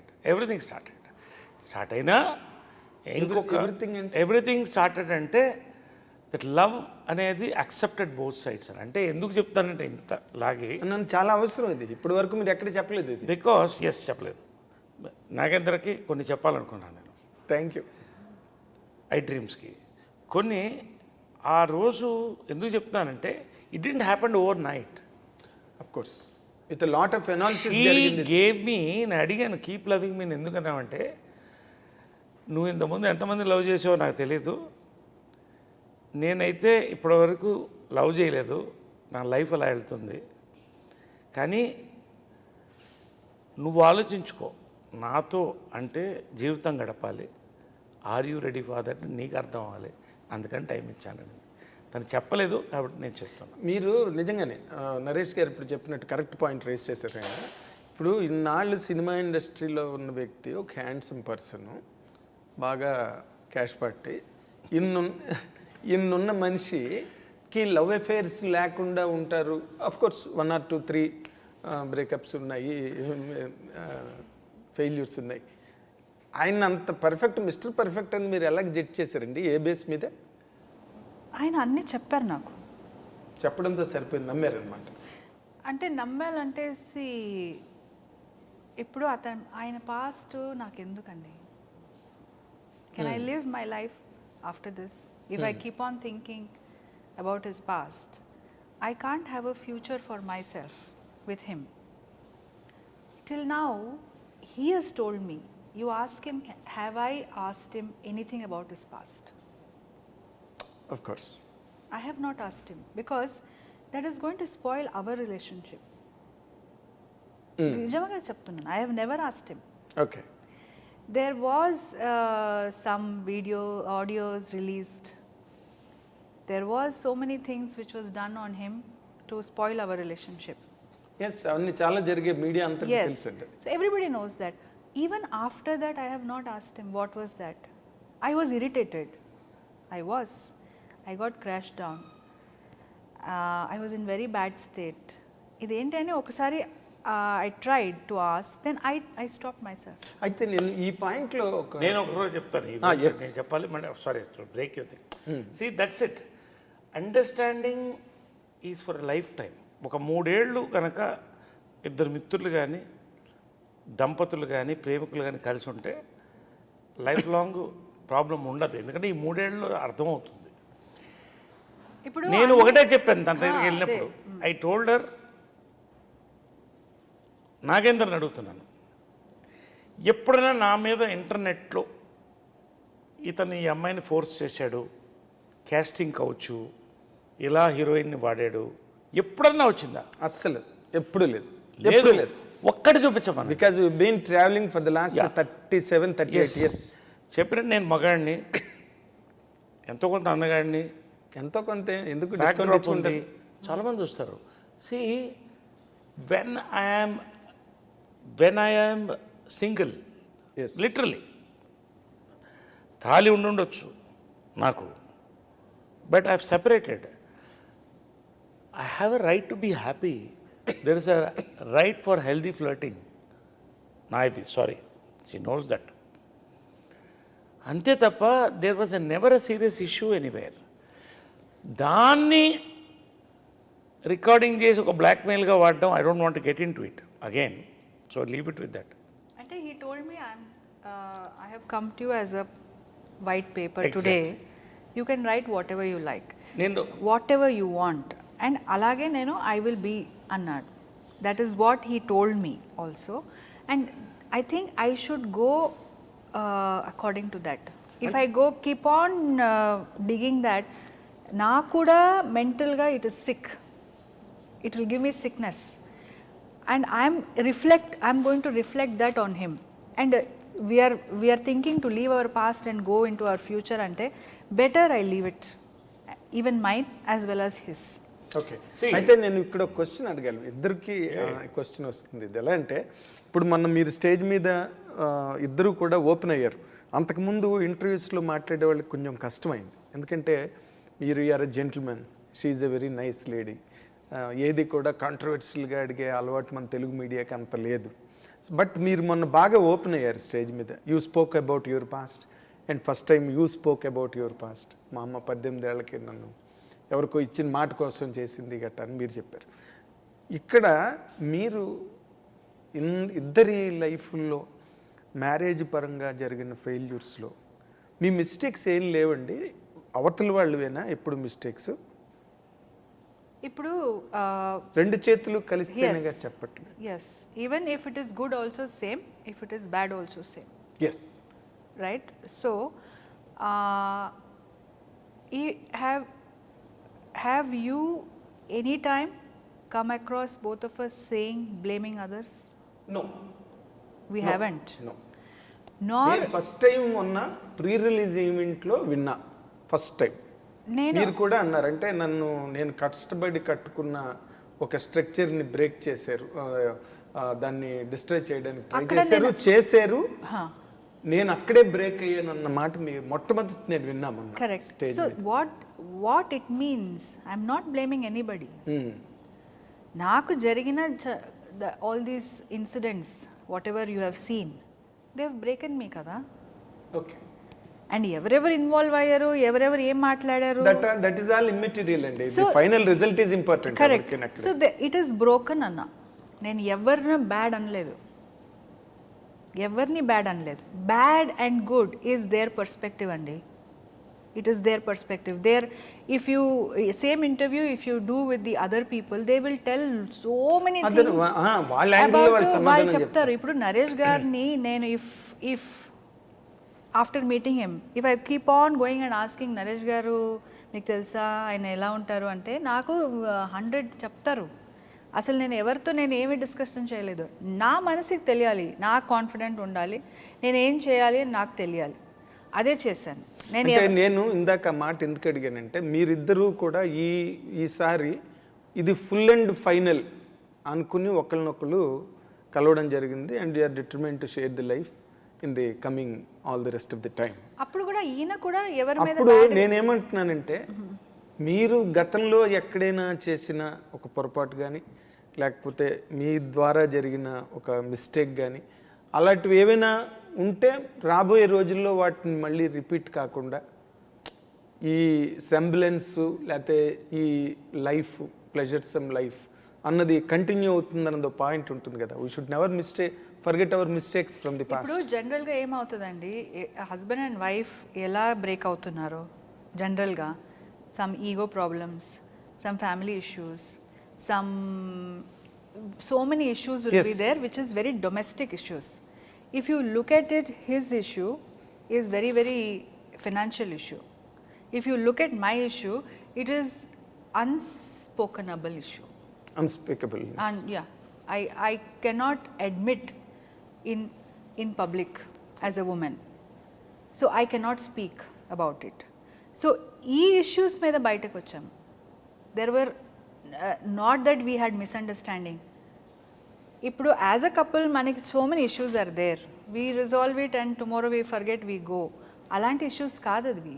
అయినా ఇంకొక ఎవ్రీథింగ్ స్టార్టెడ్ అంటే దట్ లవ్ అనేది అక్సెప్టెడ్ బోత్ సైడ్స్ అని. అంటే ఎందుకు చెప్తానంటే ఇంత లాగే నన్ను చాలా అవసరం ఇది. ఇప్పటి వరకు మీరు ఎక్కడ చెప్పలేదు ఇది. బికాస్ చెప్పలేదు. నాగేంద్రకి కొన్ని చెప్పాలనుకున్నాను నేను. Thank you. ఐ డ్రీమ్స్కి కొన్ని ఆ రోజు ఎందుకు చెప్తానంటే it didn't happen over night. Of course with lot of analysis gave me. నేను అడిగాను కీప్ లవింగ్ మీని ఎందుకన్నామంటే నువ్వు ఇంతకుముందు ఎంతమంది లవ్ చేసావో నాకు తెలీదు. నేనైతే ఇప్పటివరకు లవ్ చేయలేదు, నా లైఫ్ అలా వెళ్తుంది. కానీ నువ్వు ఆలోచించుకో, నాతో అంటే జీవితం గడపాలి, are you ready for that నీకు అర్థం అవ్వాలి, అందుకని టైం ఇచ్చానని. తను చెప్పలేదు కాబట్టి నేను చెప్తున్నాను. మీరు నిజంగానే నరేష్ గారు ఇప్పుడు చెప్పినట్టు కరెక్ట్ పాయింట్ రేస్ చేశారు ఆయన. ఇప్పుడు ఇన్నాళ్ళు సినిమా ఇండస్ట్రీలో ఉన్న వ్యక్తి ఒక హ్యాండ్సమ్ పర్సన్, బాగా క్యాష్ పట్టి, ఇన్నున్న మనిషికి లవ్ అఫైర్స్ లేకుండా ఉంటారు. కోర్స్ 1 or 2, 3 బ్రేకప్స్ ఉన్నాయి, ఫెయిల్యూర్స్ ఉన్నాయి. ఆయన అంత పర్ఫెక్ట్, మిస్టర్ పర్ఫెక్ట్ అని మీరు ఎలా జడ్జ్ చేశారండి? ఏ బేస్ మీద? ఆయన అన్నీ చెప్పారు నాకు. చెప్పడంతో సరిపోయింది, నమ్మారనమాట. అంటే నమ్మాలంటే ఇప్పుడు ఆయన పాస్ట్ నాకు ఎందుకండి? Can I live my life after this? If I keep on thinking about his past, I can't have a future for my self with him. Till now, he has told me, you ask him, have I asked him anything about his past? Of course. I have not asked him because that is going to spoil our relationship. Nijamaga cheptunnan, I have never asked him. Okay. There was some audios released. There was so many things which was done on him to spoil our relationship. Yes, అవన్నీ చాలా జరిగే, media అంతా తెలుసండి. So everybody knows that. Even after that, I have not asked him what was that. I was irritated. I got crashed down. I was in very bad state. ఇదేంటని ఒకసారి I tried to ask, then I stopped myself. అయితే నేను ఈ పాయింట్లో నేను ఒక రోజు చెప్తాను, నేను చెప్పాలి, sorry break you thing. See that's it. Understanding is for lifetime. ఒక 3 ఏళ్ళు కనుక ఇద్దరు మిత్రులు కానీ, దంపతులు కానీ, ప్రేమికులు కానీ కలిసి ఉంటే లైఫ్ లాంగ్ ప్రాబ్లం ఉండదు. ఎందుకంటే ఈ 3 ఏళ్ళు అర్థమవుతుంది. ఇప్పుడు నేను ఒకటే చెప్పాను తన దగ్గరికి వెళ్ళినప్పుడు, ఐ టోల్డర్, నాగేంద్రని అడుగుతున్నాను, ఎప్పుడైనా నా మీద ఇంటర్నెట్లో ఇతను ఈ అమ్మాయిని ఫోర్స్ చేశాడు, క్యాస్టింగ్ కావచ్చు, ఇలా హీరోయిన్ని వాడాడు, ఎప్పుడన్నా వచ్చిందా? అస్సలు ఎప్పుడు లేదు, ఎప్పుడు లేదు. ఒక్కటి చూపించమని. Because you been travelling for the last 37-38 years. చెప్పినట్టు నేను మగాడిని, ఎంతో కొంత అందగాడిని, ఎంతో కొంత ఎందుకు ఉంది, చాలామంది వస్తారు. See when I am single, literally తాళి ఉండొచ్చు నాకు, but I have separated. I have a right to be happy. There is a right for healthy flirting. Naidi, sorry. She knows that. Ante tappa, there was never a serious issue anywhere. Danni recording chesi oka blackmail ga vaadam, I don't want to get into it again. So leave it with that. Ante he told me, I have come to you as a white paper Exactly. today. You can write whatever you like. Whatever you want. And అలాగే నేను I will be అన్నాడు. That is what he told me also. And I think I should go according to that. If I go keep on digging that, నాకు కూడా మెంటల్గా it is sick, it will give me sickness. And I'm going to reflect that on him. And we're thinking to leave our past and go into our future అంటే better I leave it, even mine as well as his. Okay, అయితే నేను ఇక్కడ ఒక question అడగాలి, ఇద్దరికి question వస్తుంది. ఇది ఎలా అంటే, ఇప్పుడు మీరు స్టేజ్ మీద ఇద్దరు కూడా ఓపెన్ అయ్యారు. అంతకుముందు ఇంటర్వ్యూస్లో మాట్లాడే వాళ్ళకి కొంచెం కష్టమైంది, ఎందుకంటే మీరు are a gentlemen, she is a very nice lady. ఏది కూడా కాంట్రవర్షియల్గా అడిగే అలవాటు మన తెలుగు మీడియాకి అంత లేదు. బట్ మీరు మొన్న బాగా ఓపెన్ అయ్యారు స్టేజ్ మీద. You spoke about your past, and first time you spoke about your past. మా అమ్మ 18 ఏళ్ళకి నన్ను ఎవరికో ఇచ్చిన మాట కోసం చేసింది గట్ట అని మీరు చెప్పారు. ఇక్కడ మీరు ఇద్దరి లైఫ్లో మ్యారేజ్ పరంగా జరిగిన ఫెయిల్యూర్స్లో మీ మిస్టేక్స్ ఏం లేవండి? అవతల వాళ్ళవేనా ఎప్పుడు మిస్టేక్స్? ఇప్పుడు 2 చేతులు కలిస్తేనేగా చెప్పట్లేదు. Yes, even if it is good also same, if it is bad also same. Yes, right? So, have you any time come across both of us saying, blaming others? No We haven't. No Nor నేను first time మొన్న pre release ఈవెంట్లో విన్నా, first time. నేను మీరు కూడా అన్నారు, అంటే నేను కష్టపడి కట్టుకున్న ఒక స్ట్రక్చర్ని బ్రేక్ చేశారు, దాన్ని డిస్ట్రాయ్ చేయడానికి ట్రై చేశారు. నేను అక్కడే బ్రేక్ అయ్యాను అన్న మాట మీరు మొట్టమొదటి నేను విన్నామన్నా. correct. So what it means, I'm not blaming anybody. నాకు జరిగిన all these incidents, whatever you have seen, they have broken me కదా. ఓకే, అండ్ ఎవరెవరు ఇన్వాల్వ్ అయ్యారు, ఎవరెవరు ఏం మాట్లాడారు, దట్ ఈస్ ఆల్ ఇమ్మెటీరియల్ అండి. The final result is important. Correct. So it is broken అన్న. నేను ఎవరిని బ్యాడ్ అనలేదు, ఎవరిని బ్యాడ్ అనలేదు. Bad and good is there perspective అండి. It is there perspective. There if you same interview if you do with the other people, they will tell so many things వాళ్ళు చెప్తారు. ఇప్పుడు నరేష్ గారిని నేను if after meeting him, if I keep on going and asking, Naresh గారు మీకు తెలుసా ఆయన ఎలా ఉంటారు అంటే, నాకు 100 చెప్తారు. అసలు నేను ఏమీ డిస్కషన్ చేయలేదు. నా మనసుకి తెలియాలి, నాకు కాన్ఫిడెంట్ ఉండాలి, నేను ఏం చేయాలి అని నాకు తెలియాలి, అదే చేశాను. నేను ఇందాక మాట ఎందుకు అడిగానంటే, మీరిద్దరూ కూడా ఈసారి ఇది ఫుల్ అండ్ ఫైనల్ అనుకుని ఒకరినొకరు కలవడం జరిగింది. And you're determined to share the life in the coming all the rest of the time. అప్పుడు కూడా ఈయన కూడా ఎవరి మీద, అప్పుడు నేనేమంటున్నానంటే, మీరు గతంలో ఎక్కడైనా చేసిన ఒక పొరపాటు కానీ, లేకపోతే మీ ద్వారా జరిగిన ఒక మిస్టేక్ కానీ, అలాంటివి ఏవైనా ఉంటే రాబోయే రోజుల్లో వాటిని మళ్ళీ రిపీట్ కాకుండా ఈ సెంబ్లెన్స్ లేకపోతే ఈ లైఫ్ ప్లెజర్సమ్ లైఫ్ అన్నది కంటిన్యూ అవుతుందన్నది పాయింట్ ఉంటుంది కదా. We should never forget our mistakes from the past. ఇప్పుడు జనరల్గా ఏమవుతుందండి, హస్బెండ్ అండ్ వైఫ్ ఎలా బ్రేక్ అవుతున్నారో జనరల్గా, some ego problems, some family issues, so many issues will be there, which is very domestic issues. If you look at it, his issue is very, very financial issue. If you look at my issue, it is unspokenable issue. Unspeakable. And yeah, I cannot admit in public as a woman. So I cannot speak about it. So ఈ issues మీద బయటకు వచ్చాము. There were not that we had misunderstanding. ఇప్పుడు as a couple మనకి so many issues are there, we resolve it and tomorrow we forget we go. అలాంటి issues కాదు అది,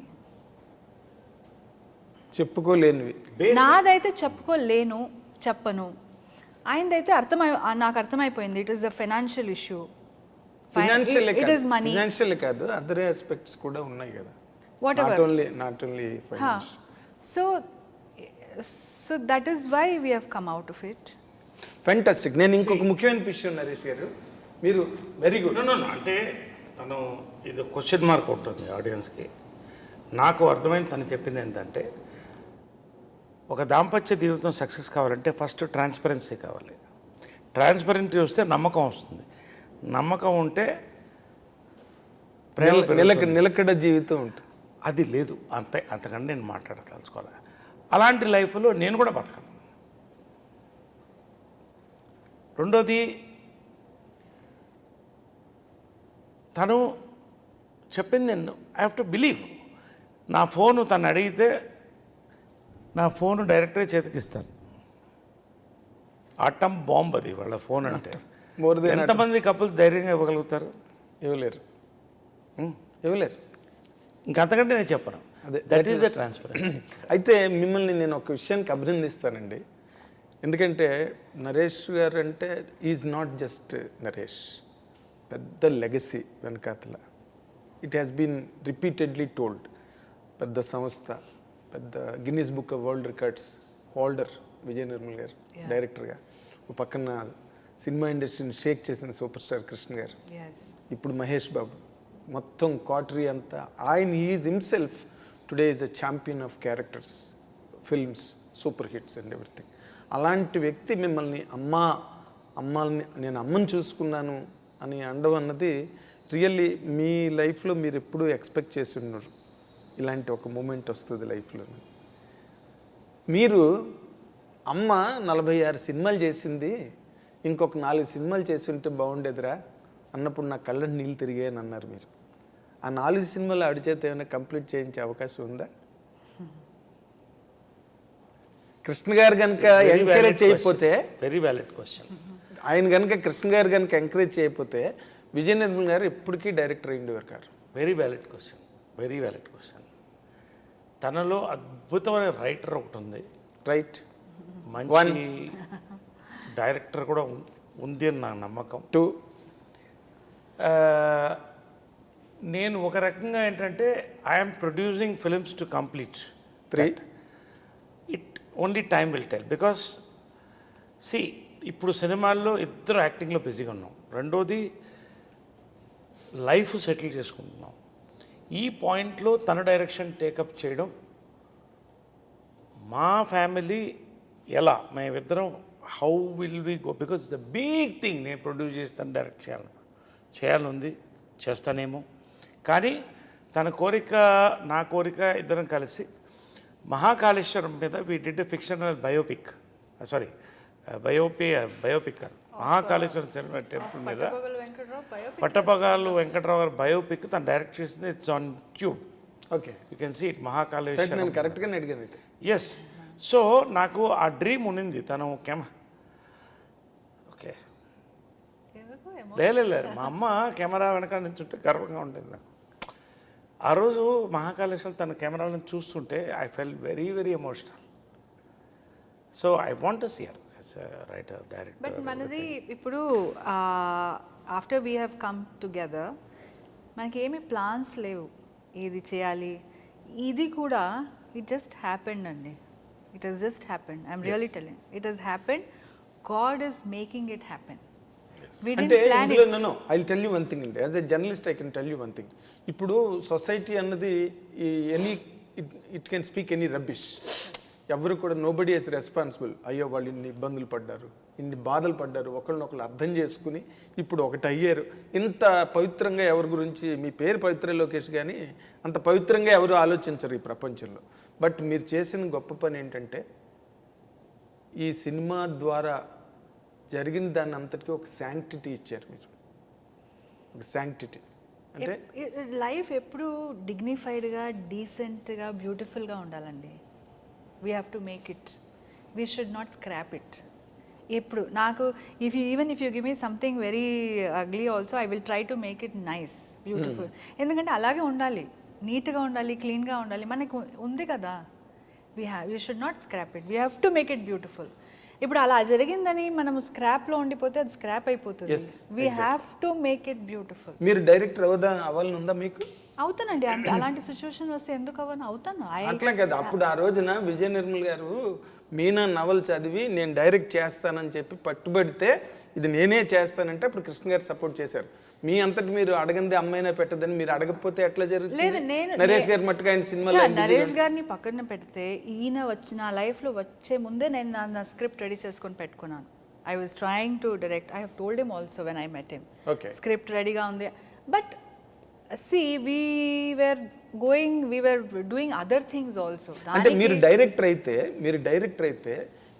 చెప్పుకోలేనివి. నాదైతే చెప్పుకోలేను, చెప్పను. ఆయనదైతే నాకు అర్థమైపోయింది. It is a financial issue. It is money. Financial కాదు, అదర్ ఆస్పెక్ట్స్ కూడా ఉన్నాయి కదా. Whatever. Not only finance. So that is why we have come out of it. Fantastic. నేను ఇంకొక ముఖ్యమైన విషయం నరేష్ గారు, మీరు వెరీ గుడ్. అంటే తను ఇది క్వశ్చన్ మార్క్ ఉంటుంది ఆడియన్స్కి. నాకు అర్థమైంది తను చెప్పింది ఏంటంటే, ఒక దాంపత్య జీవితం సక్సెస్ కావాలంటే ఫస్ట్ ట్రాన్స్పరెన్సీ కావాలి. ట్రాన్స్పరెన్సీ వస్తే నమ్మకం వస్తుంది. నమ్మకం ఉంటే నిలకడ జీవితం ఉంటుంది. అది లేదు, అంతకంటే నేను మాట్లాడదలుచుకోవాలి. అలాంటి లైఫ్లో నేను కూడా బతకను. రెండోది, తను చెప్పింది నేను ఐ హ్యావ్ టు బిలీవ్. నా ఫోను తను అడిగితే నా ఫోను డైరెక్ట్గా చేతికిస్తాను. ఆటం బాంబ్ అది వాళ్ళ ఫోన్ అంటే. ఎంతమంది కపుల్స్ ధైర్యంగా ఇవ్వగలుగుతారు? ఇవ్వలేరు. ఇంకంతకంటే నేను చెప్పను. That is the transparency. అయితే మిమ్మల్ని నేను ఒక విషయానికి అభినందిస్తానండి. ఎందుకంటే నరేష్ గారు అంటే ఈజ్ నాట్ జస్ట్ నరేష్, పెద్ద లెగసీ వెనకాతల. It has been repeatedly told. పెద్ద సంస్థ, పెద్ద Guinness book of world records holder Vijaya Nirmal గారు డైరెక్టర్గా, ఒక పక్కన సినిమా ఇండస్ట్రీని షేక్ చేసిన సూపర్ స్టార్ కృష్ణ గారు, ఇప్పుడు మహేష్ బాబు, మొత్తం క్వార్టరీ అంతా ఆయన. Is himself today is a champion of characters, films, super hits and everything. అలాంటి వ్యక్తి మిమ్మల్ని అమ్మాని నేను అమ్మని చూసుకున్నాను అని అండం అన్నది రియల్లీ మీ లైఫ్లో మీరు ఎప్పుడూ ఎక్స్పెక్ట్ చేసి ఉన్నారు ఇలాంటి ఒక మూమెంట్ వస్తుంది లైఫ్లో. మీరు అమ్మ 46 సినిమాలు చేసింది, ఇంకొక 4 సినిమాలు చేసి ఉంటే బాగుండేదిరా అన్నప్పుడు నా కళ్ళని నీళ్ళు తిరిగాయని అన్నారు మీరు. ఆ 4 సినిమాలు ఆడి చేత ఏమైనా కంప్లీట్ చేయించే అవకాశం ఉందా? కృష్ణ గారు కనుక ఎంకరేజ్ చేయకపోతే, వెరీ వ్యాలిడ్ క్వశ్చన్, ఆయన కనుక కృష్ణ గారు కనుక ఎంకరేజ్ చేయకపోతే విజయ నిర్మల్ గారు ఎప్పటికీ డైరెక్టర్ అయ్యిండేవారు గారు. Very valid question, very valid question. తనలో అద్భుతమైన రైటర్ ఒకటి ఉంది, రైట్, మంచి డైరెక్టర్ కూడా ఉంది అని నా నమ్మకం. 2 నేను ఒక రకంగా ఏంటంటే I'm producing films to complete. 3 it only time will tell. Because see ఇప్పుడు సినిమాల్లో ఇద్దరు యాక్టింగ్లో బిజీగా ఉన్నాం, రెండోది లైఫ్ సెటిల్ చేసుకుంటున్నాం. ఈ పాయింట్లో తన డైరెక్షన్ టేకప్ చేయడం, మా ఫ్యామిలీ ఎలా మేమిద్దరం how will we go, because the big thing నేను ప్రొడ్యూస్ చేస్తాను, డైరెక్ట్ చేయాలనుంది, చేస్తానేమో. కానీ తన కోరిక నా కోరిక ఇద్దరం కలిసి మహాకాళేశ్వరం మీద we did fictional biopic, sorry biopic Mahakaleshwaram cinema temple మీద పట్టపగాలు వెంకట్రావు గారు బయోపిక్ తను డైరెక్ట్ చేసింది. It's on tube, okay, you can see it Mahakaleshwaram. నేను కరెక్ట్గానే అడిగాను అయితే. ఎస్, సో నాకు ఆ డ్రీమ్ ఉన్నింది. తను ఓకే లేదు మా అమ్మ కెమెరా వెనక నుంచుంటే గర్వంగా ఉండేది నాకు. ఆ రోజు మహాకాళేశ్వరం తన కెమెరాలను చూస్తుంటే I fell very very emotional. So I want to see her as a writer, director. But మనది ఇప్పుడు after we have come together మనకి ఏమీ ప్లాన్స్ లేవు ఏది చేయాలి. ఇది కూడా ఇట్ జస్ట్ హ్యాపెండ్ అండి. It has just happened. I'm really telling, it has happened. God is making it happen. అంటే ఇందులో నన్ను I will tell you one thing అండి, as a journalist I can tell you one thing. ఇప్పుడు society అన్నది it can speak any rubbish. ఎవరు కూడా nobody is responsible. అయ్యో వాళ్ళు ఇన్ని ఇబ్బందులు పడ్డారు, ఇన్ని బాధలు పడ్డారు, ఒకళ్ళనొకళ్ళు అర్థం చేసుకుని ఇప్పుడు ఒకటి అయ్యారు. ఇంత పవిత్రంగా ఎవరి గురించి, మీ పేరు పవిత్ర లోకేష్ కానీ అంత పవిత్రంగా ఎవరు ఆలోచించరు ఈ ప్రపంచంలో. బట్ మీరు చేసిన గొప్ప పని ఏంటంటే ఈ సినిమా ద్వారా జరిగిన దాన్ని అంతటికీ ఒక శాంక్టిటీ ఇచ్చారు మీరు. ఒక శాంక్టిటీ అంటే లైఫ్ ఎప్పుడు డిగ్నిఫైడ్గా, డీసెంట్గా, బ్యూటిఫుల్గా ఉండాలండి. We have to make it, we should not scrap it. ఎప్పుడు నాకు even if you give me something very ugly also I will try to make it nice, beautiful. ఎందుకంటే అలాగే ఉండాలి, నీట్గా ఉండాలి, క్లీన్గా ఉండాలి. మనకు ఉంది కదా, we should not scrap it, we have to make it beautiful. ఇప్పుడు అలా జరిగిందని మనం స్క్రాప్లో ఉండిపోతే అది స్క్రాప్ అయిపోతుంది. We have to make it beautiful. మీరు డైరెక్టర్ అవ్వాలని ఉందా మీకు? అవుతానండి, అలాంటి సిచ్యువేషన్ వస్తే ఎందుకు అవ్వను, అవుతాను. అట్లా కదా, అప్పుడు ఆ రోజున విజయ నిర్మల్ గారు మీనా నవల్ చదివి నేను డైరెక్ట్ చేస్తానని చెప్పి పట్టుబడితే ఇది నేనే చేస్తానంటే అప్పుడు కృష్ణ గారు సపోర్ట్ చేశారు. మీ అంతటి మీరు అడగంది అమ్మాయినా పెట్టదని మీరు అడగకపోతే ఎట్లా జరుగుతుంది? నరేష్ గారు మట్టుగా ఆయన సినిమాలో నరేష్ గారిని పక్కన పెడితే ఈయన నా లైఫ్లో వచ్చే ముందే నేను నా స్క్రిప్ట్ రెడీ చేసుకొని పెట్టుకున్నాను. I was trying to direct. I have told him also when I met him, script రెడీగా ఉంది. But see we were doing other things also. అంటే మీరు డైరెక్టర్ అయితే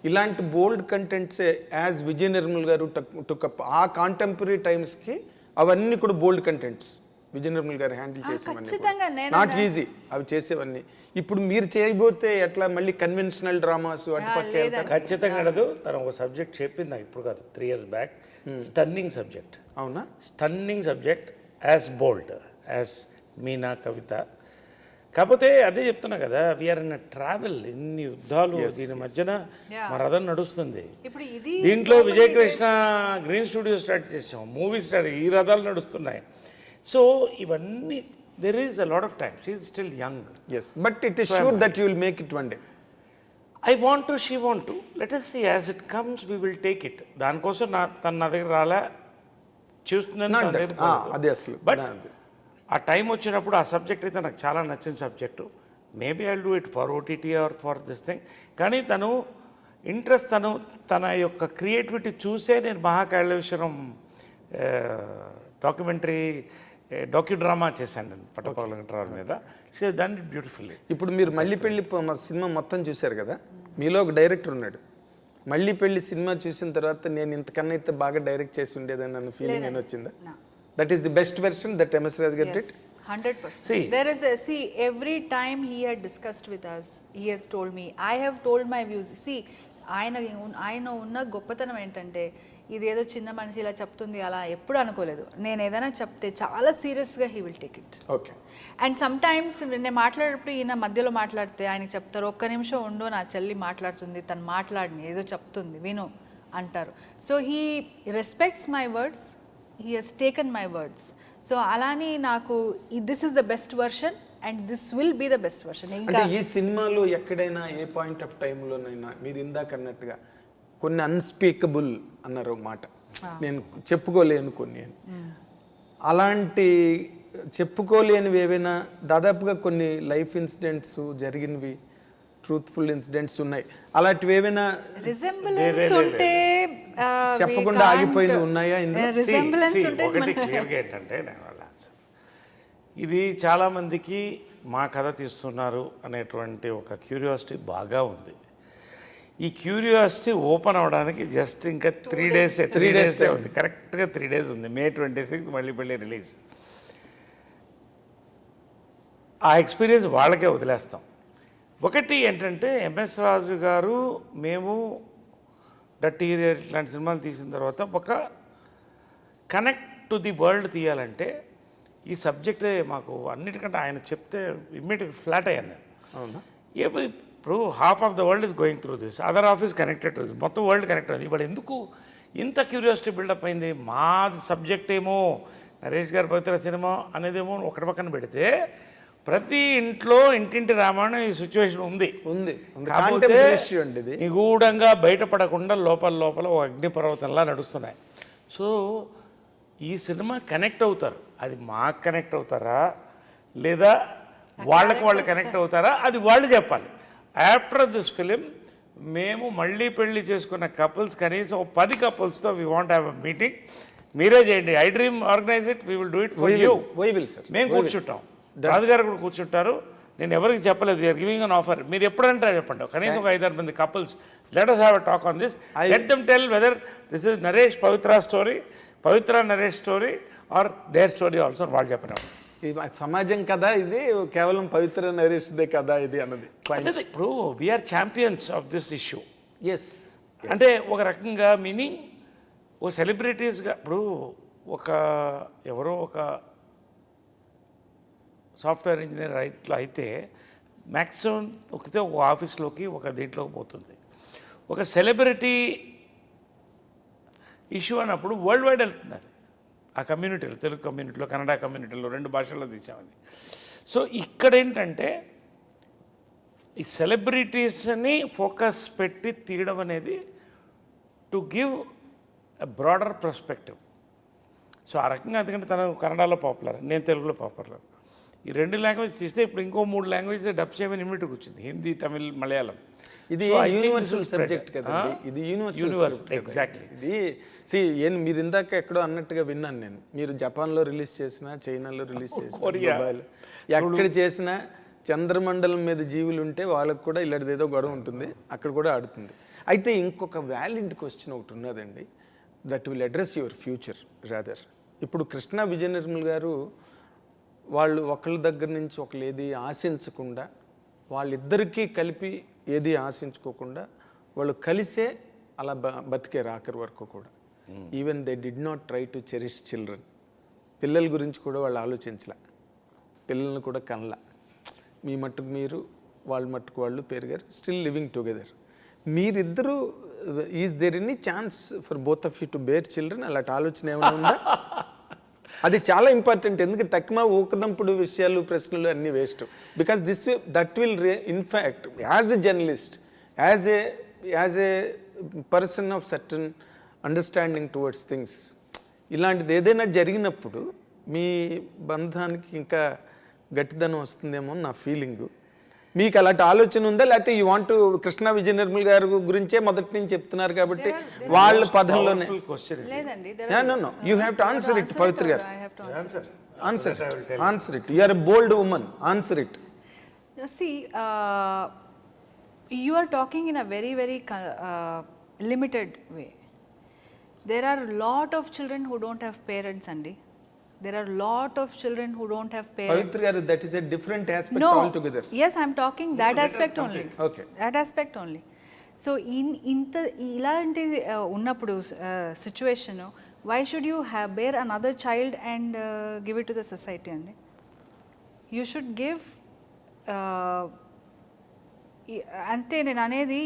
ఇలాంటి బోల్డ్ కంటెంట్స్ యాజ్ విజయ నిర్మల్ గారు టుకప్ ఆ కాంటెంపరీ టైమ్స్కి అవన్నీ కూడా బోల్డ్ కంటెంట్స్ విజయ నిర్మల్ గారు హ్యాండిల్ చేసేవన్నీ నాట్ ఈజీ అవి చేసేవన్నీ. ఇప్పుడు మీరు చేయబోతే ఎట్లా మళ్ళీ కన్వెన్షనల్ డ్రామాస్ అటుపక్క ఖచ్చితంగా అడదు. తను ఒక సబ్జెక్ట్ చెప్పింది ఇప్పుడు కాదు, 3 years బ్యాక్. Stunning subject. అవునా? స్టన్నింగ్ సబ్జెక్ట్, యాజ్ బోల్డ్ యాజ్ మీనా, కవిత. కాకపోతే అదే చెప్తున్నా కదా, వీఆర్ ఇన్ ట్రావెల్, ఇన్ని యుద్ధాలు, దీని మధ్యన మా రథం నడుస్తుంది. దీంట్లో విజయకృష్ణ గ్రీన్ స్టూడియో స్టార్ట్ చేసాం, మూవీ స్టార్ట్, ఈ రథాలు నడుస్తున్నాయి. సో ఇవన్నీ there is a lot of time. She is still young. yes but it is sure that you will make it one day. I want to, she want to, let us see as it comes, we will take it. దానికోసం తన నా దగ్గర రాలే, చూస్తున్నాను అదే అసలు. But ఆ time వచ్చినప్పుడు ఆ సబ్జెక్ట్ అయితే నాకు చాలా నచ్చిన subject. Maybe I do it for OTT or for this thing. కానీ తను ఇంట్రెస్ట్, తన యొక్క క్రియేటివిటీ చూసే నేను మహాకాళేశ్వరం డాక్యుమెంటరీ డాక్యుడ్రామా చేశాను నేను పట్టపగల వెంకటరావు మీద. She has done it beautifully. ఇప్పుడు మీరు మళ్ళీ పెళ్లి సినిమా మొత్తం చూశారు కదా, మీలో ఒక డైరెక్టర్ ఉన్నాడు. మళ్ళీ పెళ్లి సినిమా చూసిన తర్వాత నేను ఇంతకన్నా అయితే బాగా డైరెక్ట్ చేసి ఉండేదని అన్న ఫీలింగ్ ఏమైనా వచ్చిందా? That is the best version that MS Raj గారు did. 100%. There is every time he had discussed with us, he has told me, I have told my views. See, ఆయన ఉన్న గొప్పతనం ఏంటంటే ఇదేదో చిన్న మనిషి ఇలా చెప్తుంది అలా ఎప్పుడు అనుకోలేదు. నేను ఏదైనా చెప్తే చాలా సీరియస్గా he will take it. Okay. And some times నేను మాట్లాడేటప్పుడు ఈయన మధ్యలో మాట్లాడితే ఆయనకి చెప్తారు, ఒక్క నిమిషం ఉండు నా చెల్లి మాట్లాడుతుంది, తను మాట్లాడిని ఏదో చెప్తుంది విను అంటారు. So he respects my words, he he's taken my words. So అలాని నాకు this is the best version and this will be the best version. ఇంకా ఈ సినిమాలో ఎక్కడైనా ఏ పాయింట్ ఆఫ్ టైంలోనైనా మీరు ఇందాక అన్నట్టుగా కొన్ని అన్స్పీకబుల్ అన్నారు మాట, నేను చెప్పుకోలేను కొన్ని అని, అలాంటి చెప్పుకోలేనివి ఏవైనా దాదాపుగా కొన్ని లైఫ్ ఇన్సిడెంట్స్ జరిగినవి ట్రూత్ఫుల్ ఇన్సిడెంట్స్ ఉన్నాయి, అలాంటివి ఏవైనా చెప్పకుండా ఆగిపోయినవి ఉన్నాయా? ఒకటి క్లియర్గా ఏంటంటే ఇది చాలామందికి మా కథ తీస్తున్నారు అనేటువంటి ఒక క్యూరియాసిటీ బాగా ఉంది. ఈ క్యూరియాసిటీ ఓపెన్ అవ్వడానికి జస్ట్ ఇంకా 3 డేసే ఉంది, కరెక్ట్గా 3 days ఉంది. May 26 మళ్ళీ పెళ్ళి రిలీజ్. ఆ ఎక్స్పీరియన్స్ వాళ్ళకే వదిలేస్తాం. ఒకటి ఏంటంటే MS రాజు గారు మేము డర్టీ ఇడియట్ ఇట్లాంటి సినిమాలు తీసిన తర్వాత ఒక కనెక్ట్ టు ది వరల్డ్ తీయాలంటే ఈ సబ్జెక్టే మాకు అన్నిటికంటే ఆయన చెప్తే ఇమ్మీడియట్గా ఫ్లాట్ అయ్యాను నేను. అవునా? ఇప్పుడు half of the world is going through this, other half is connected to this, మొత్తం వరల్డ్ కనెక్టెడ్ అయింది. ఇప్పుడు ఎందుకు ఇంత క్యూరియాసిటీ బిల్డప్ అయింది? మాది సబ్జెక్ట్ ఏమో నరేష్ గారి పవిత్ర సినిమా అనేదేమో ఒకటి పక్కన పెడితే ప్రతి ఇంట్లో ఇంటింటి రామాయణం ఈ సిచ్యువేషన్ ఉంది. కాకపోతే నిగూఢంగా బయటపడకుండా లోపల ఓ అగ్నిపర్వతంలా నడుస్తున్నాయి. సో ఈ సినిమా కనెక్ట్ అవుతారు, అది మాకు కనెక్ట్ అవుతారా లేదా వాళ్ళు కనెక్ట్ అవుతారా అది వాళ్ళు చెప్పాలి. ఆఫ్టర్ దిస్ ఫిలిం మేము మళ్ళీ పెళ్లి చేసుకున్న కపుల్స్ కనీసం 10 couples we want have a meeting. మీరే చేయండి, I dream organise it, we will do it for you. మేము కూర్చుంటాం, రాజుగారు కూడా కూర్చుంటారు. నేను ఎవరికి చెప్పలేదు, గివింగ్ అన్ ఆఫర్. మీరు ఎప్పుడంటారో చెప్పండి, కనీసం ఒక 5-6 మంది couples, let us have a talk on this. Let them tell whether this is Naresh Pavitra story, Pavitra Naresh story or their story also. వాళ్ళు చెప్పినారు సమాజం కదా ఇది, కేవలం పవిత్ర నరేష్దే కదా ఇది అన్నది. ఇప్పుడు we're champions of this issue. Yes, అంటే ఒక రకంగా మీనింగ్ ఓ సెలబ్రిటీస్గా ఇప్పుడు ఎవరో ఒక సాఫ్ట్వేర్ ఇంజనీర్ ఇట్లా అయితే మ్యాక్సిమం ఒక ఆఫీస్లోకి ఒక దీంట్లోకి పోతుంది. ఒక సెలబ్రిటీ ఇష్యూ అన్నప్పుడు వరల్డ్ వైడ్ వెళ్తుంది అది. ఆ కమ్యూనిటీలో, తెలుగు కమ్యూనిటీలో, కన్నడ కమ్యూనిటీలో 2 భాషల్లో తీసామని. సో ఇక్కడ ఏంటంటే ఈ సెలబ్రిటీస్ని ఫోకస్ పెట్టి తీయడం అనేది to give a broader perspective. So ఆ రకంగా, ఎందుకంటే తను కన్నడలో పాపులర్, నేను తెలుగులో పాపులర్. ఈ 2 లాంగ్వేజ్ తీస్తే ఇప్పుడు ఇంకో 3 లాంగ్వేజ్ డబ్ చేయమని ఇమ్మీడియట్గా వచ్చింది, హిందీ, తమిళ్, మలయాళం. ఇది యూనివర్సల్ సబ్జెక్ట్ కదండి, ఇది యూనివర్సల్. ఎగ్జాక్ట్లీ. ఇది మీరు ఇందాక ఎక్కడో అన్నట్టుగా విన్నాను నేను. మీరు జపాన్లో రిలీజ్ చేసినా, చైనాలో రిలీజ్ చేసినా, ఎక్కడ చేసినా చంద్రమండలం మీద జీవులు ఉంటే వాళ్ళకు కూడా ఇలాంటిదేదో గొడవ ఉంటుంది, అక్కడ కూడా ఆడుతుంది. అయితే ఇంకొక వ్యాలిడ్ క్వశ్చన్ ఒకటి ఉన్నదండి, that will address your future rather. ఇప్పుడు కృష్ణ విజయ నిర్మల్ గారు వాళ్ళు ఒకళ్ళ దగ్గర నుంచి ఒకళ్ళు ఏది ఆశించకుండా, వాళ్ళిద్దరికీ కలిపి ఏది ఆశించుకోకుండా వాళ్ళు కలిసే అలా బతికే ఆఖరి వరకు కూడా. Even they did not try to cherish children. పిల్లల గురించి కూడా వాళ్ళు ఆలోచించలే, పిల్లల్ని కూడా కనలా. మీ మట్టుకు మీరు, వాళ్ళ మట్టుకు వాళ్ళు పెరిగారు, స్టిల్ లివింగ్ టుగెదర్. మీరిద్దరూ, is there any chance for both of you to bear children? అలాంటి ఆలోచన ఏమైనా ఉందా? అది చాలా ఇంపార్టెంట్, ఎందుకంటే తక్కువ ఊకదంపుడు విషయాలు, ప్రశ్నలు అన్నీ waste. Because that will in fact as a journalist, as a person of certain understanding towards things, ఇలాంటిది ఏదైనా జరిగినప్పుడు మీ బంధానికి ఇంకా గట్టిదనం వస్తుందేమో నా ఫీలింగు. మీకు అలాంటి ఆలోచన ఉందా, లేకపోతే యూ వాంట్ కృష్ణ విజయ నిర్మల్ గారి గురించే మొదటి నుంచి చెప్తున్నారు కాబట్టి వాళ్ళ పదంలోనే? You have to answer it, Pavitra గారు. Answer it. Answer it. You are a bold woman. Answer it. See, you are talking in a very, very limited way. There are a lot of children who don't have parents, Andy. There are a lot of children who don't have parents. Pavitra garu, that is a different aspect No. altogether. Yes, I am talking that aspect only. Okay. That aspect only. So, ఇలాంటి ఉన్నప్పుడు situation, why should you bear another child and give it to the society అండి? You should give. అంతే నేను అనేది,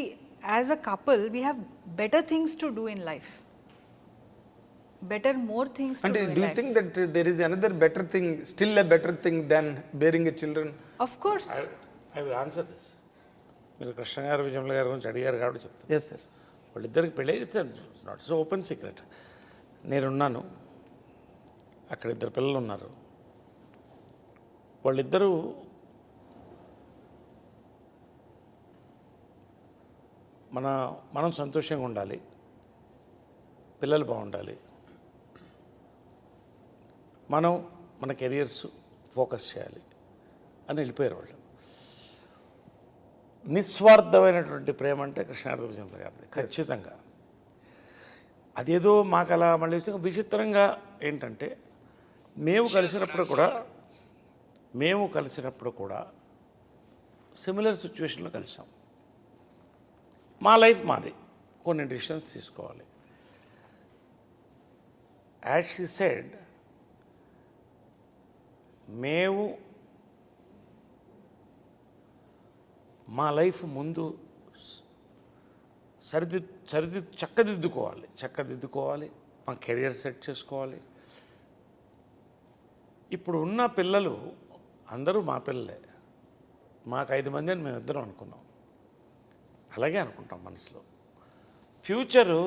as a couple we have better things to do in life, better more things to And do do in you life. think that there is another better thing, still a better thing than bearing a children? Of course. I will answer this. మీరు కృష్ణ గారు విజయమ్మ గారి గురించి అడిగారు కాబట్టి చెప్తాను. Yes, sir. వాళ్ళిద్దరికి పెళ్ళి not so open secret. నేనున్నాను, అక్కడ ఇద్దరు పిల్లలు ఉన్నారు. వాళ్ళిద్దరూ మనం సంతోషంగా ఉండాలి, పిల్లలు బాగుండాలి, మన కెరియర్స్ ఫోకస్ చేయాలి అని వెళ్ళిపోయారు వాళ్ళు. నిస్వార్థమైనటువంటి ప్రేమ అంటే కృష్ణార్థ విజయమ్మ గారిది ఖచ్చితంగా. అదేదో మాకు అలా మళ్ళీ విచిత్రంగా ఏంటంటే, మేము కలిసినప్పుడు కూడా సిమిలర్ సిచ్యువేషన్లో కలిసాం. మా లైఫ్ మాది, కొన్ని డిసిషన్స్ తీసుకోవాలి. యాజ్ షీ సెడ్, మేము మా లైఫ్ ముందు చక్కదిద్దుకోవాలి, మా కెరియర్ సెట్ చేసుకోవాలి. ఇప్పుడు ఉన్న పిల్లలు అందరూ మా పిల్లలే. మాకు 5 మంది అని మేము ఇద్దరం అనుకున్నాం, అలాగే అనుకుంటాం మనసులో. ఫ్యూచరు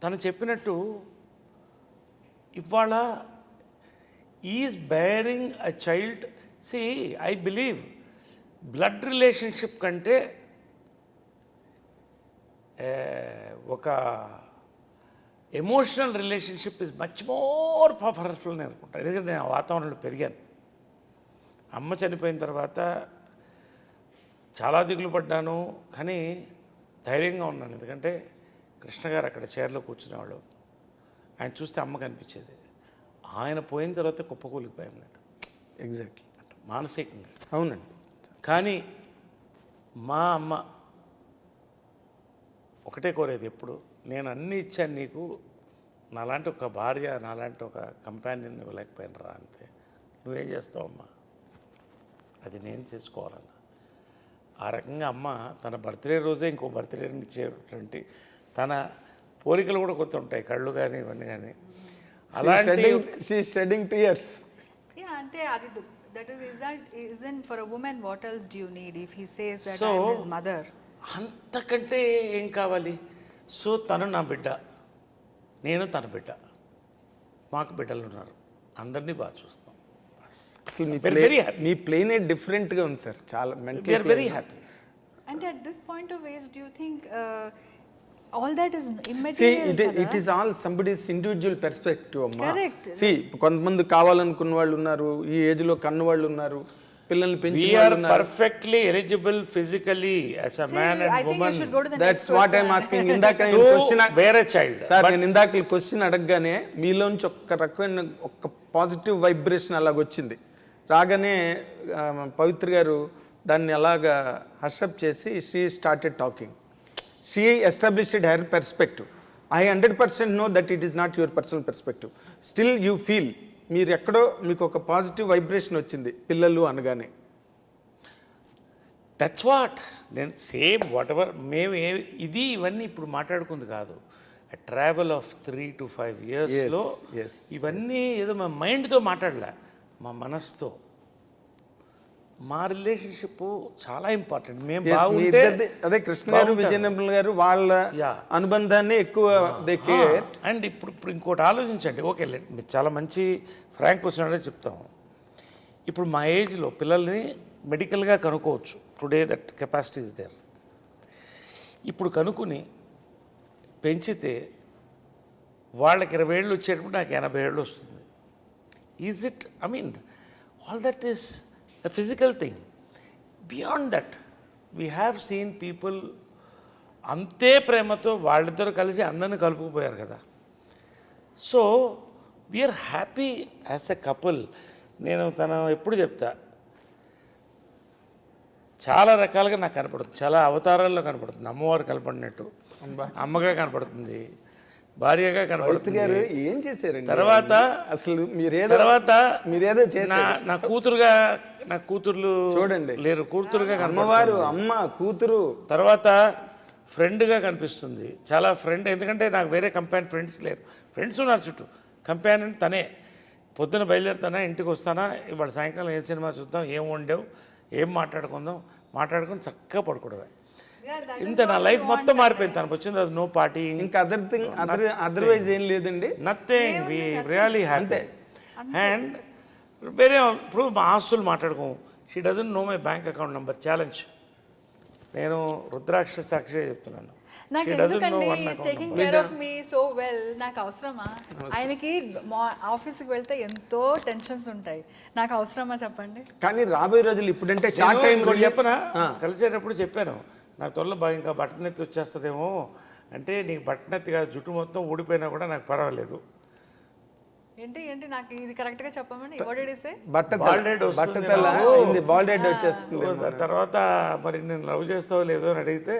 తను చెప్పినట్టు ఇవాళ is bearing a child. See, I believe blood relationship కంటే ఒక emotional relationship is much more powerful అని అనుకుంటాను. ఎందుకంటే నేను ఆ వాతావరణంలో పెరిగాను. అమ్మ చనిపోయిన తర్వాత చాలా దిగులు పడ్డాను, కానీ ధైర్యంగా ఉన్నాను. ఎందుకంటే కృష్ణ గారు అక్కడ చైర్లో కూర్చునేవాళ్ళు, ఆయన చూస్తే అమ్మ కనిపించేది. ఆయన పోయిన తర్వాత కుప్పకూలిపోయాను నేను. ఎగ్జాక్ట్లీ. మానసికంగా. అవునండి. కానీ మా అమ్మ ఒకటే కోరేది ఎప్పుడు, నేను అన్నీ ఇచ్చాను నీకు, నాలాంటి ఒక భార్య, నాలాంటి ఒక కంపానియన్ ఇవ్వలేకపోయాను రా, అంతే. నువ్వేం చేస్తావమ్మా, అది నేను చేసుకోవాలన్నా. ఆ రకంగా అమ్మ తన బర్త్డే రోజే ఇంకో బర్త్డేని ఇచ్చేటువంటి తన పోలికలు కూడా కొత్త ఉంటాయి, కళ్ళు కానీ ఇవన్నీ కానీ. అలాంటి షెడ్డింగ్ టీయర్స్. యా, అంటే అది isn't for a woman, what else do you need if he says that So, I'm his mother? అంతకంటే ఏం కావాలి? సో తను నా బిడ్డ, నేను తన బిడ్డ, మాకు బిడ్డలు ఉన్నారు, అందరినీ బాగా చూస్తాం. అసలు వెరీ హ్యాపీ. మీ ప్లేనే డిఫరెంట్గా ఉంది సార్, చాలా mental. We're very happy. And at this point of age, do you think all that is See, immaterial? it is all somebody's individual perspective, అమ్మా. Correct. See, కొంతమంది కావాలనుకున్న వాళ్ళు ఉన్నారు, ఈ ఏజ్లో కన్ను వాళ్ళు ఉన్నారు, పిల్లల్ని పెంచి We are perfectly eligible physically as a man I and think you woman should go to the That's next what person. I'm asking. ఇందాక నేను to question bear a child. Sir, నేను ఇందాక క్వశ్చన్ అడగగానే మీలోంచి ఒక్క రకమైన ఒక పాజిటివ్ వైబ్రేషన్ అలాగొచ్చింది. రాగానే పవిత్ర గారు దాన్ని అలాగా హర్షప్ చేసి she started talking. She established her perspective. I 100% know that it is not your personal perspective. Still you feel, మీరు ఎక్కడో మీకు ఒక పాజిటివ్ వైబ్రేషన్ వచ్చింది పిల్లలు అనగానే. దట్స్ వాట్ నేను సేమ్ వాట్ ఎవర్ మేము ఇవన్నీ ఇప్పుడు మాట్లాడుకుంది కాదు. ట్రావెల్ ఆఫ్ 3 to 5 yearsలో ఇవన్నీ ఏదో మా మైండ్తో మాట్లాడలే, మా మనసుతో. మా రిలేషన్షిప్ చాలా ఇంపార్టెంట్. మేము బాగుంటే అదే కృష్ణ గారు విజయనగరం గారు వాళ్ళ అనుబంధాన్ని ఎక్కువ. అండ్ ఇప్పుడు ఇంకోటి ఆలోచించండి. ఓకే, మీరు చాలా మంచి ఫ్రాంక్ క్వశ్చన్ అనేది చెప్తాము. ఇప్పుడు మా ఏజ్లో పిల్లల్ని మెడికల్గా కనుక్కోవచ్చు. Today that capacity is there. ఇప్పుడు కనుక్కుని పెంచితే వాళ్ళకి 20 ఏళ్ళు వచ్చేటప్పుడు నాకు 80 ఏళ్ళు వస్తుంది. Is it? I mean all that is a physical thing. Beyond that we have seen people అంతే ప్రేమతో వాళ్ళిద్దరూ కలిసి అందరిని కలుపుకుపోయారు కదా. So we're happy as a couple. నేను తను ఎప్పుడు చెప్తా, చాలా రకాలుగా నాకు కనపడుతుంది, చాలా అవతారాల్లో కనపడుతుంది. అమ్మవారు కనపడినట్టు అమ్మగా కనపడుతుంది, భార్యగా కనపడుతుంది. గారు ఏం చేశారండి తర్వాత అసలు మీరేదో చేశారు. నా కూతురుగా, నా కూతుర్లు చూడండి లేరు, కూతురుగా అమ్మవారు, అమ్మ కూతురు, తర్వాత ఫ్రెండ్గా కనిపిస్తుంది. చాలా ఫ్రెండ్, ఎందుకంటే నాకు వేరే కంపానియన్ ఫ్రెండ్స్ లేరు. ఫ్రెండ్స్ ఉన్నారు చుట్టూ, కంపానియన్ తనే. పొద్దున బయలుదేరుతానా, ఇంటికి వస్తానా, ఇవాళ సాయంకాలం ఏ సినిమా చూద్దాం, ఏం వండావు, ఏం మాట్లాడుకుందాం, మాట్లాడుకుని చక్కగా పడుకోవడమే. ఇంత నా లైఫ్ మొత్తం మారిపోయింది. తనకు వచ్చింది అది నో పార్టీ, ఇంకా అదర్వైజ్ ఏం లేదండి. Nothing. We really happy. And వేరే ఇప్పుడు మా ఆస్తులు మాట్లాడుకోము. She doesn't know my bank account number. Challenge. నేను రుద్రాక్ష సాక్షి చెప్తున్నాను. నాకు ఎందుకండి taking care of me so well, నాకు అవసరమా? ఆయనకి ఆఫీస్కి వెళ్తే ఎంతో టెన్షన్స్ ఉంటాయి, నాకు అవసరమా చెప్పండి? కానీ రాబోయే రోజులు ఇప్పుడంటే షార్ట్ టైం చెప్పనా, కలిసేటప్పుడు చెప్పాను, నాకు త్వరలో బాగా ఇంకా బట్టనెత్తి వచ్చేస్తుందేమో అంటే, నీకు బట్టనెత్తి కాదు, జుట్టు మొత్తం ఊడిపోయినా కూడా నాకు పర్వాలేదు. ఏంటి ఏంటి నాకు ఇది కరెక్ట్ గా చెప్పమని ఓడిసే బాల్డెడ్ వచ్చేస్తుంది. తర్వాత మరి నేను లవ్ చేస్తావో లేదో అని అడిగితే,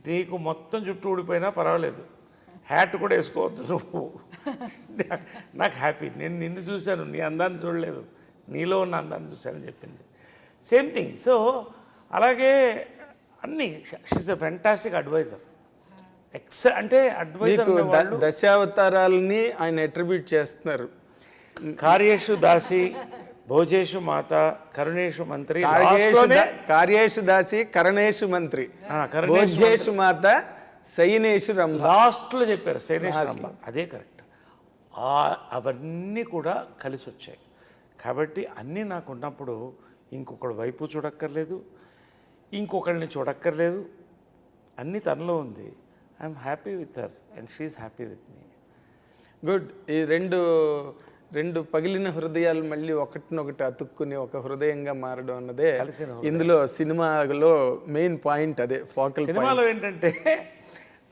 నీకు మొత్తం జుట్టు ఊడిపోయినా పర్వాలేదు, హ్యాట్ కూడా వేసుకోవద్దు నువ్వు, నాకు హ్యాపీ. నేను నిన్ను చూశాను, నీ అందాన్ని చూడలేదు, నీలో ఉన్న అందాన్ని చూశానని చెప్పింది. Same thing. సో అలాగే అన్నీ, షీస్ ఎ ఫెంటాస్టిక్ అడ్వైజర్. అంటే అడ్వైజర్ దశావతారాలని ఆయన అట్రిబ్యూట్ చేస్తున్నారు. కార్యేషు దాసి, భోజేషు మాత, కరుణేషు మంత్రి, కార్యేషు దాసి, కరణేషు మంత్రి, భోజేషు మాత, శయనేషు రంభ. లాస్ట్లో చెప్పారు శయనేషు రంభ, అదే కరెక్ట్. అవన్నీ కూడా కలిసి వచ్చాయి. కాబట్టి అన్నీ నాకు ఉన్నప్పుడు ఇంకొకటి వైపు చూడక్కర్లేదు, ఇంకొకరిని చూడక్కర్లేదు, అన్నీ తనలో ఉంది. I'm happy with her and she is happy with me. Good. ఈ రెండు పగిలిన హృదయాలు మళ్ళీ ఒకటినొకటి అతుక్కుని ఒక హృదయంగా మారడం అన్నదే ఇందులో సినిమాలో మెయిన్ పాయింట్. అదే ఫోకల్ సినిమాలో ఏంటంటే,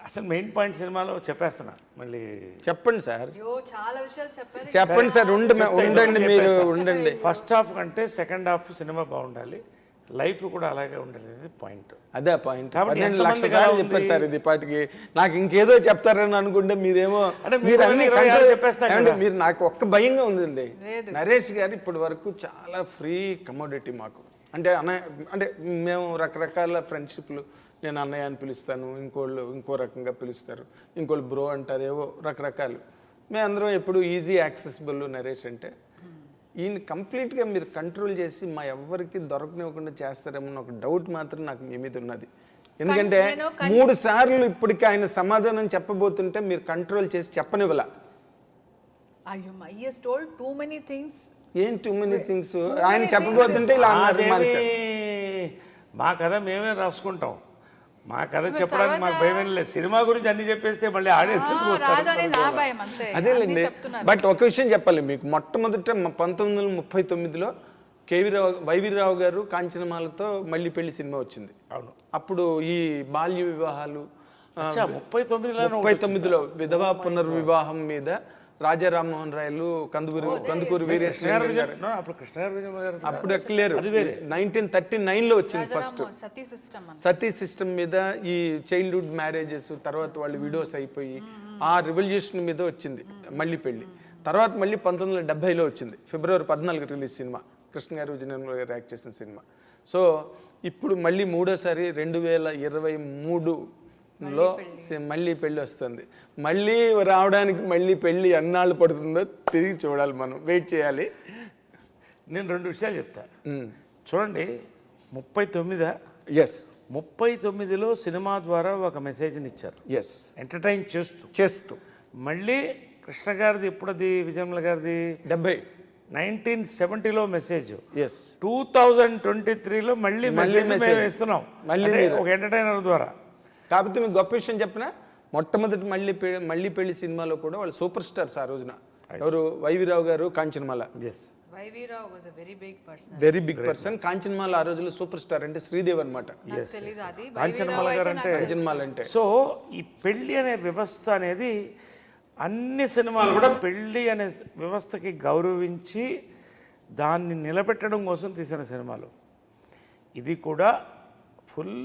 అసలు మెయిన్ పాయింట్ సినిమాలో చెప్పేస్తున్నా, మళ్ళీ చెప్పండి సార్. చాలా విషయాలు చెప్పారు, చెప్పండి సార్. ఉండండి, మీరు ఉండండి. ఫస్ట్ హాఫ్ కంటే సెకండ్ హాఫ్ సినిమా బాగుండాలి, లైఫ్ కూడా అలాగే ఉండాలి అనేది పాయింట్. అదే పాయింట్. 12 లక్షల సార్లు చెప్పారు సార్ ఇది పాటికి. నాకు ఇంకేదో చెప్తారని అనుకుంటే మీరేమో మీరు అన్ని చెప్పేస్తారండి. మీరు నాకు ఒక్క భయంగా ఉందండి, నరేష్ గారు ఇప్పటి వరకు చాలా ఫ్రీ కమోడిటీ మాకు. అంటే అంటే మేము రకరకాల ఫ్రెండ్షిప్లు, నేను అన్నయ్య అని పిలుస్తాను, ఇంకోళ్ళు ఇంకో రకంగా పిలుస్తారు, ఇంకోళ్ళు బ్రో అంటారు, ఏవో రకరకాలు. మేమందరం ఎప్పుడు ఈజీ యాక్సెసిబుల్ నరేష్ అంటే. ఈయన కంప్లీట్గా మీరు కంట్రోల్ చేసి మా ఎవ్వరికి దొరకనివ్వకుండా చేస్తారేమో ఒక డౌట్ మాత్రం నాకు మీ మీద ఉన్నది. ఎందుకంటే 3 సార్లు ఇప్పటికి ఆయన సమాధానం చెప్పబోతుంటే మీరు కంట్రోల్ చేసి చెప్పనివ్వలా. ఏం టూ మెనీ థింగ్స్ ఆయన చెప్పబోతుంటే ఇలా అన్నారు. మా కథ మేమే రాసుకుంటాం, మా కథ చెప్పడానికి మాకు భయం లేదు. సినిమా గురించి అన్ని చెప్పేస్తే మళ్ళీ ఆడియన్స్ అదేలేండి. బట్ ఒక విషయం చెప్పాలి మీకు. మొట్టమొదట 1939లో వైవీరావు గారు కాంచనమాలతో మళ్ళీ పెళ్లి సినిమా వచ్చింది. అవును. అప్పుడు ఈ బాల్య వివాహాలు 39లో విధవా పునర్వివాహం మీద రాజా రామ్మోహన్ రాయలు, కందుకూరి వీరేశ్వర అప్పుడు ఎక్కలేరు. 1939లో వచ్చింది ఫస్ట్ సతీ సిస్టమ్ మీద, ఈ చైల్డ్హుడ్ మ్యారేజెస్, తర్వాత వాళ్ళు విడోస్ అయిపోయి ఆ రివల్యూషన్ మీద వచ్చింది మళ్ళీ పెళ్లి. తర్వాత మళ్ళీ 1970లో వచ్చింది, ఫిబ్రవరి 14 రిలీజ్ సినిమా, కృష్ణ గారు విజయనగరం గారు యాక్ట్ చేసిన సినిమా. సో ఇప్పుడు మళ్ళీ మూడోసారి 2023లో మళ్ళీ పెళ్ళి వస్తుంది. మళ్ళీ రావడానికి మళ్ళీ పెళ్ళి ఎన్నాళ్ళు పడుతుందో తిరిగి చూడాలి, మనం వెయిట్ చేయాలి. నేను 2 విషయాలు చెప్తా. చూడండి, 39 ఎస్ 39లో సినిమా ద్వారా ఒక మెసేజ్ని ఇచ్చారు, ఎస్ ఎంటర్టైన్ చేస్తూ. మళ్ళీ కృష్ణ గారిది ఎప్పుడది, విజయనగరం గారిది 1970లో మెసేజ్, 2023లో మళ్ళీ మెసేజ్ మేము ఇస్తున్నాం, మళ్ళీ ఒక ఎంటర్టైనర్ ద్వారా. కాకపోతే మీకు గొప్ప విషయం చెప్పిన మొట్టమొదటి మళ్ళీ పెళ్లి సినిమాలో కూడా వాళ్ళు సూపర్ స్టార్స్ ఆ రోజున. ఎవరు? వైవిరావు గారు, Kanchanamala. Yes, YV Rao was a very big person. Very big person. Kanchanamala ఆ రోజుల్లో సూపర్ స్టార్ అంటే శ్రీదేవి అనమాట. నాకు తెలీదు అది. కాంచనమాల గారు అంటే కాంచనమాల అంటే సో ఈ పెళ్ళి అనే వ్యవస్థ అనేది అన్ని సినిమాలు కూడా పెళ్ళి అనే వ్యవస్థకి గౌరవించి దాన్ని నిలబెట్టడం కోసం తీసిన సినిమాలు. ఇది కూడా ఫుల్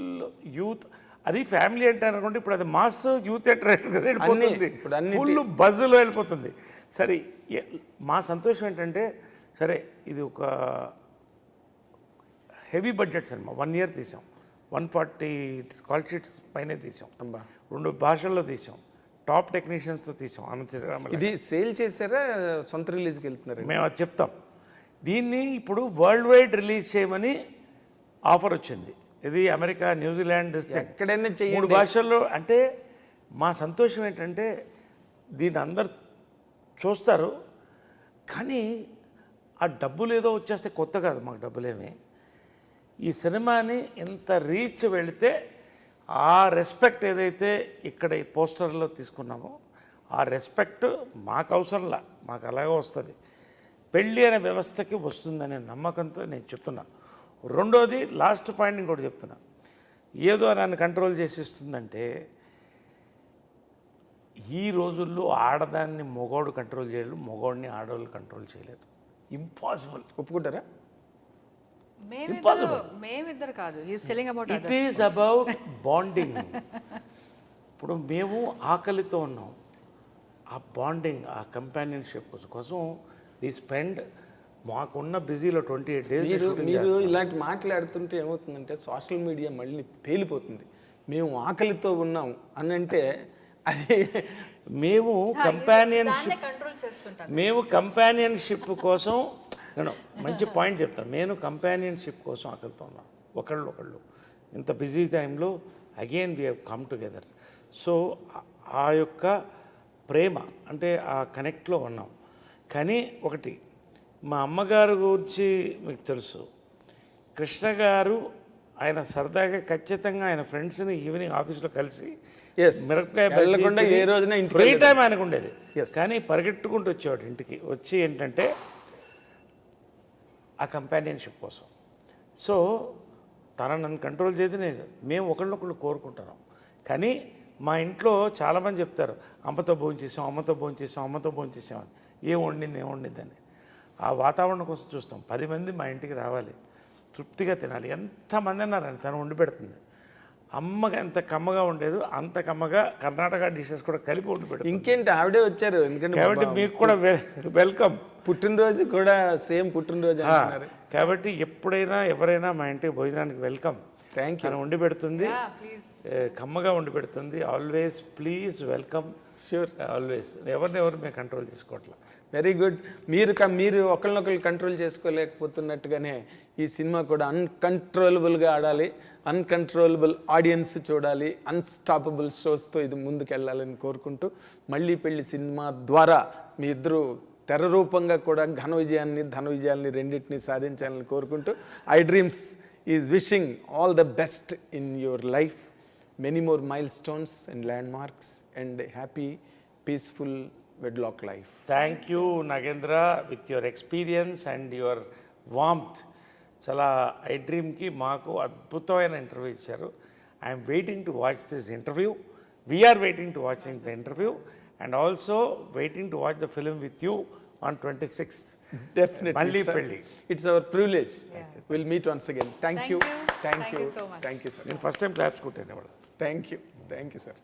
యూత్, అది ఫ్యామిలీ అంటే అనుకుంటే ఇప్పుడు అది మాస్ యూత్ ఎంటర్టైన్మెంట్ వెళ్ళిపోతుంది, ఇప్పుడు అన్ని ఫుల్ బజ్లో వెళ్ళిపోతుంది. సరే, మా సంతోషం ఏంటంటే సరే ఇది ఒక హెవీ బడ్జెట్ సినిమా, 1 year తీసాం, 140 కాల్ షీట్స్ పైనే తీసాం, 2 భాషల్లో తీసాం, టాప్ టెక్నీషియన్స్తో తీసాం. ఇది సేల్ చేశారా, సొంత రిలీజ్కి వెళ్తున్నారు? మేము అది చెప్తాం. దీన్ని ఇప్పుడు వరల్డ్ వైడ్ రిలీజ్ చేయమని ఆఫర్ వచ్చింది. ఇది అమెరికా, న్యూజిలాండ్, ఎక్కడైనా 3 భాషల్లో. అంటే మా సంతోషం ఏంటంటే దీన్ని అందరు చూస్తారు, కానీ ఆ డబ్బులు ఏదో వచ్చేస్తే కొత్త కాదు మాకు డబ్బులేమి. ఈ సినిమాని ఎంత రీచ్ వెళితే ఆ రెస్పెక్ట్ ఏదైతే ఇక్కడ ఈ పోస్టర్లో తీసుకున్నామో ఆ రెస్పెక్ట్ మాకు అవసరంలా, మాకు అలాగే వస్తుంది. పెళ్ళి అనే వ్యవస్థకి వస్తుందనే నమ్మకంతో నేను చెప్తున్నా. రెండోది, లాస్ట్ పాయింట్ ఇంకోటి చెప్తున్నా, ఏదో నన్ను కంట్రోల్ చేసేస్తుందంటే ఈ రోజుల్లో ఆడదాన్ని మగవాడు కంట్రోల్ చేయలేడు, మగవాడిని ఆడవాళ్ళు కంట్రోల్ చేయలేదు. ఇంపాసిబుల్. ఒప్పుకుంటారా? మేమిద్దరు కాదు, he's telling about it is about bonding. ఇప్పుడు మేము ఆకలితో ఉన్నాం, ఆ బాండింగ్, ఆ కంపానియన్షిప్ కోసం ది స్పెండ్. మాకున్న బిజీలో 28 days మీరు ఇలాంటి మాట్లాడుతుంటే ఏమవుతుందంటే సోషల్ మీడియా మళ్ళీ పేలిపోతుంది. మేము ఆకలితో ఉన్నాం అని అంటే అది మేము కంపానియన్షిప్ కోసం నేను మంచి పాయింట్ చెప్తాను. నేను కంపానియన్షిప్ కోసం ఆకలితో ఉన్నాను. ఒకళ్ళు ఇంత బిజీ టైంలో again we have come together. So ఆ యొక్క ప్రేమ అంటే ఆ కనెక్ట్లో ఉన్నాం. కానీ ఒకటి, మా అమ్మగారు గురించి మీకు తెలుసు, కృష్ణ గారు ఆయన సరదాగా ఖచ్చితంగా ఆయన ఫ్రెండ్స్ని ఈవినింగ్ ఆఫీస్లో కలిసి మిరపకాయ ఏ రోజున ఫ్రీ టైం ఆయనకు ఉండేది, కానీ పరిగెట్టుకుంటూ వచ్చేవాడు ఇంటికి. వచ్చి ఏంటంటే ఆ కంపానియన్షిప్ కోసం. సో తన నన్ను కంట్రోల్ చేసి మేము ఒకళ్ళొకళ్ళు కోరుకుంటున్నాం. కానీ మా ఇంట్లో చాలామంది చెప్తారు, అమ్మతో భోంచేసాం, అమ్మతో భోంచేసాం అని. ఏం వండింది అని. ఆ వాతావరణం కోసం చూస్తాం. 10 మంది మా ఇంటికి రావాలి, తృప్తిగా తినాలి. ఎంతమంది అన్నారని తను వండి పెడుతుంది. అమ్మగా ఎంత కమ్మగా ఉండేది అంత కమ్మగా కర్ణాటక డిషెస్ కూడా కలిపి వండి పెడుతుంది. ఇంకేంటి, ఆవిడే వచ్చారు. ఎందుకంటే కాబట్టి మీకు కూడా వెల్కమ్. పుట్టినరోజు కూడా సేమ్ పుట్టినరోజు అంటున్నారు. కాబట్టి ఎప్పుడైనా ఎవరైనా మా ఇంటికి భోజనానికి వెల్కమ్. Thank you. తను వండి పెడుతుంది, కమ్మగా వండి పెడుతుంది. Always please welcome. Sure, always. ఎవరినెవరు మేము కంట్రోల్ చేసుకోవట్లేదు. Very good. మీరు ఒకరినొకరు కంట్రోల్ చేసుకోలేకపోతున్నట్టుగానే ఈ సినిమా కూడా అన్కంట్రోలబుల్గా ఆడాలి, అన్కంట్రోలబుల్ ఆడియన్స్ చూడాలి, అన్స్టాపబుల్ షోస్తో ఇది ముందుకెళ్ళాలని కోరుకుంటూ, మళ్ళీ పెళ్లి సినిమా ద్వారా మీ ఇద్దరు తెర రూపంగా కూడా ఘన విజయాన్ని ధన విజయాల్ని రెండింటినీ సాధించాలని కోరుకుంటూ, I dreams is wishing all the best in your life, many more mile stones and land marks and happy peaceful wedlock life. Thank you, Nagendra, with your experience and your warmth. చాలా I డ్రీమ్కి మాకు అద్భుతమైన interview ఇచ్చారు. I'm waiting to watch this interview. We're waiting to watching the interview and also waiting to watch the film with you on 26th. Definitely. మళ్ళీ పెళ్ళి. It's our privilege. We'll meet once again. Thank you so much. Thank you, sir. నేను first time claps కొట్టాను. Thank you, sir.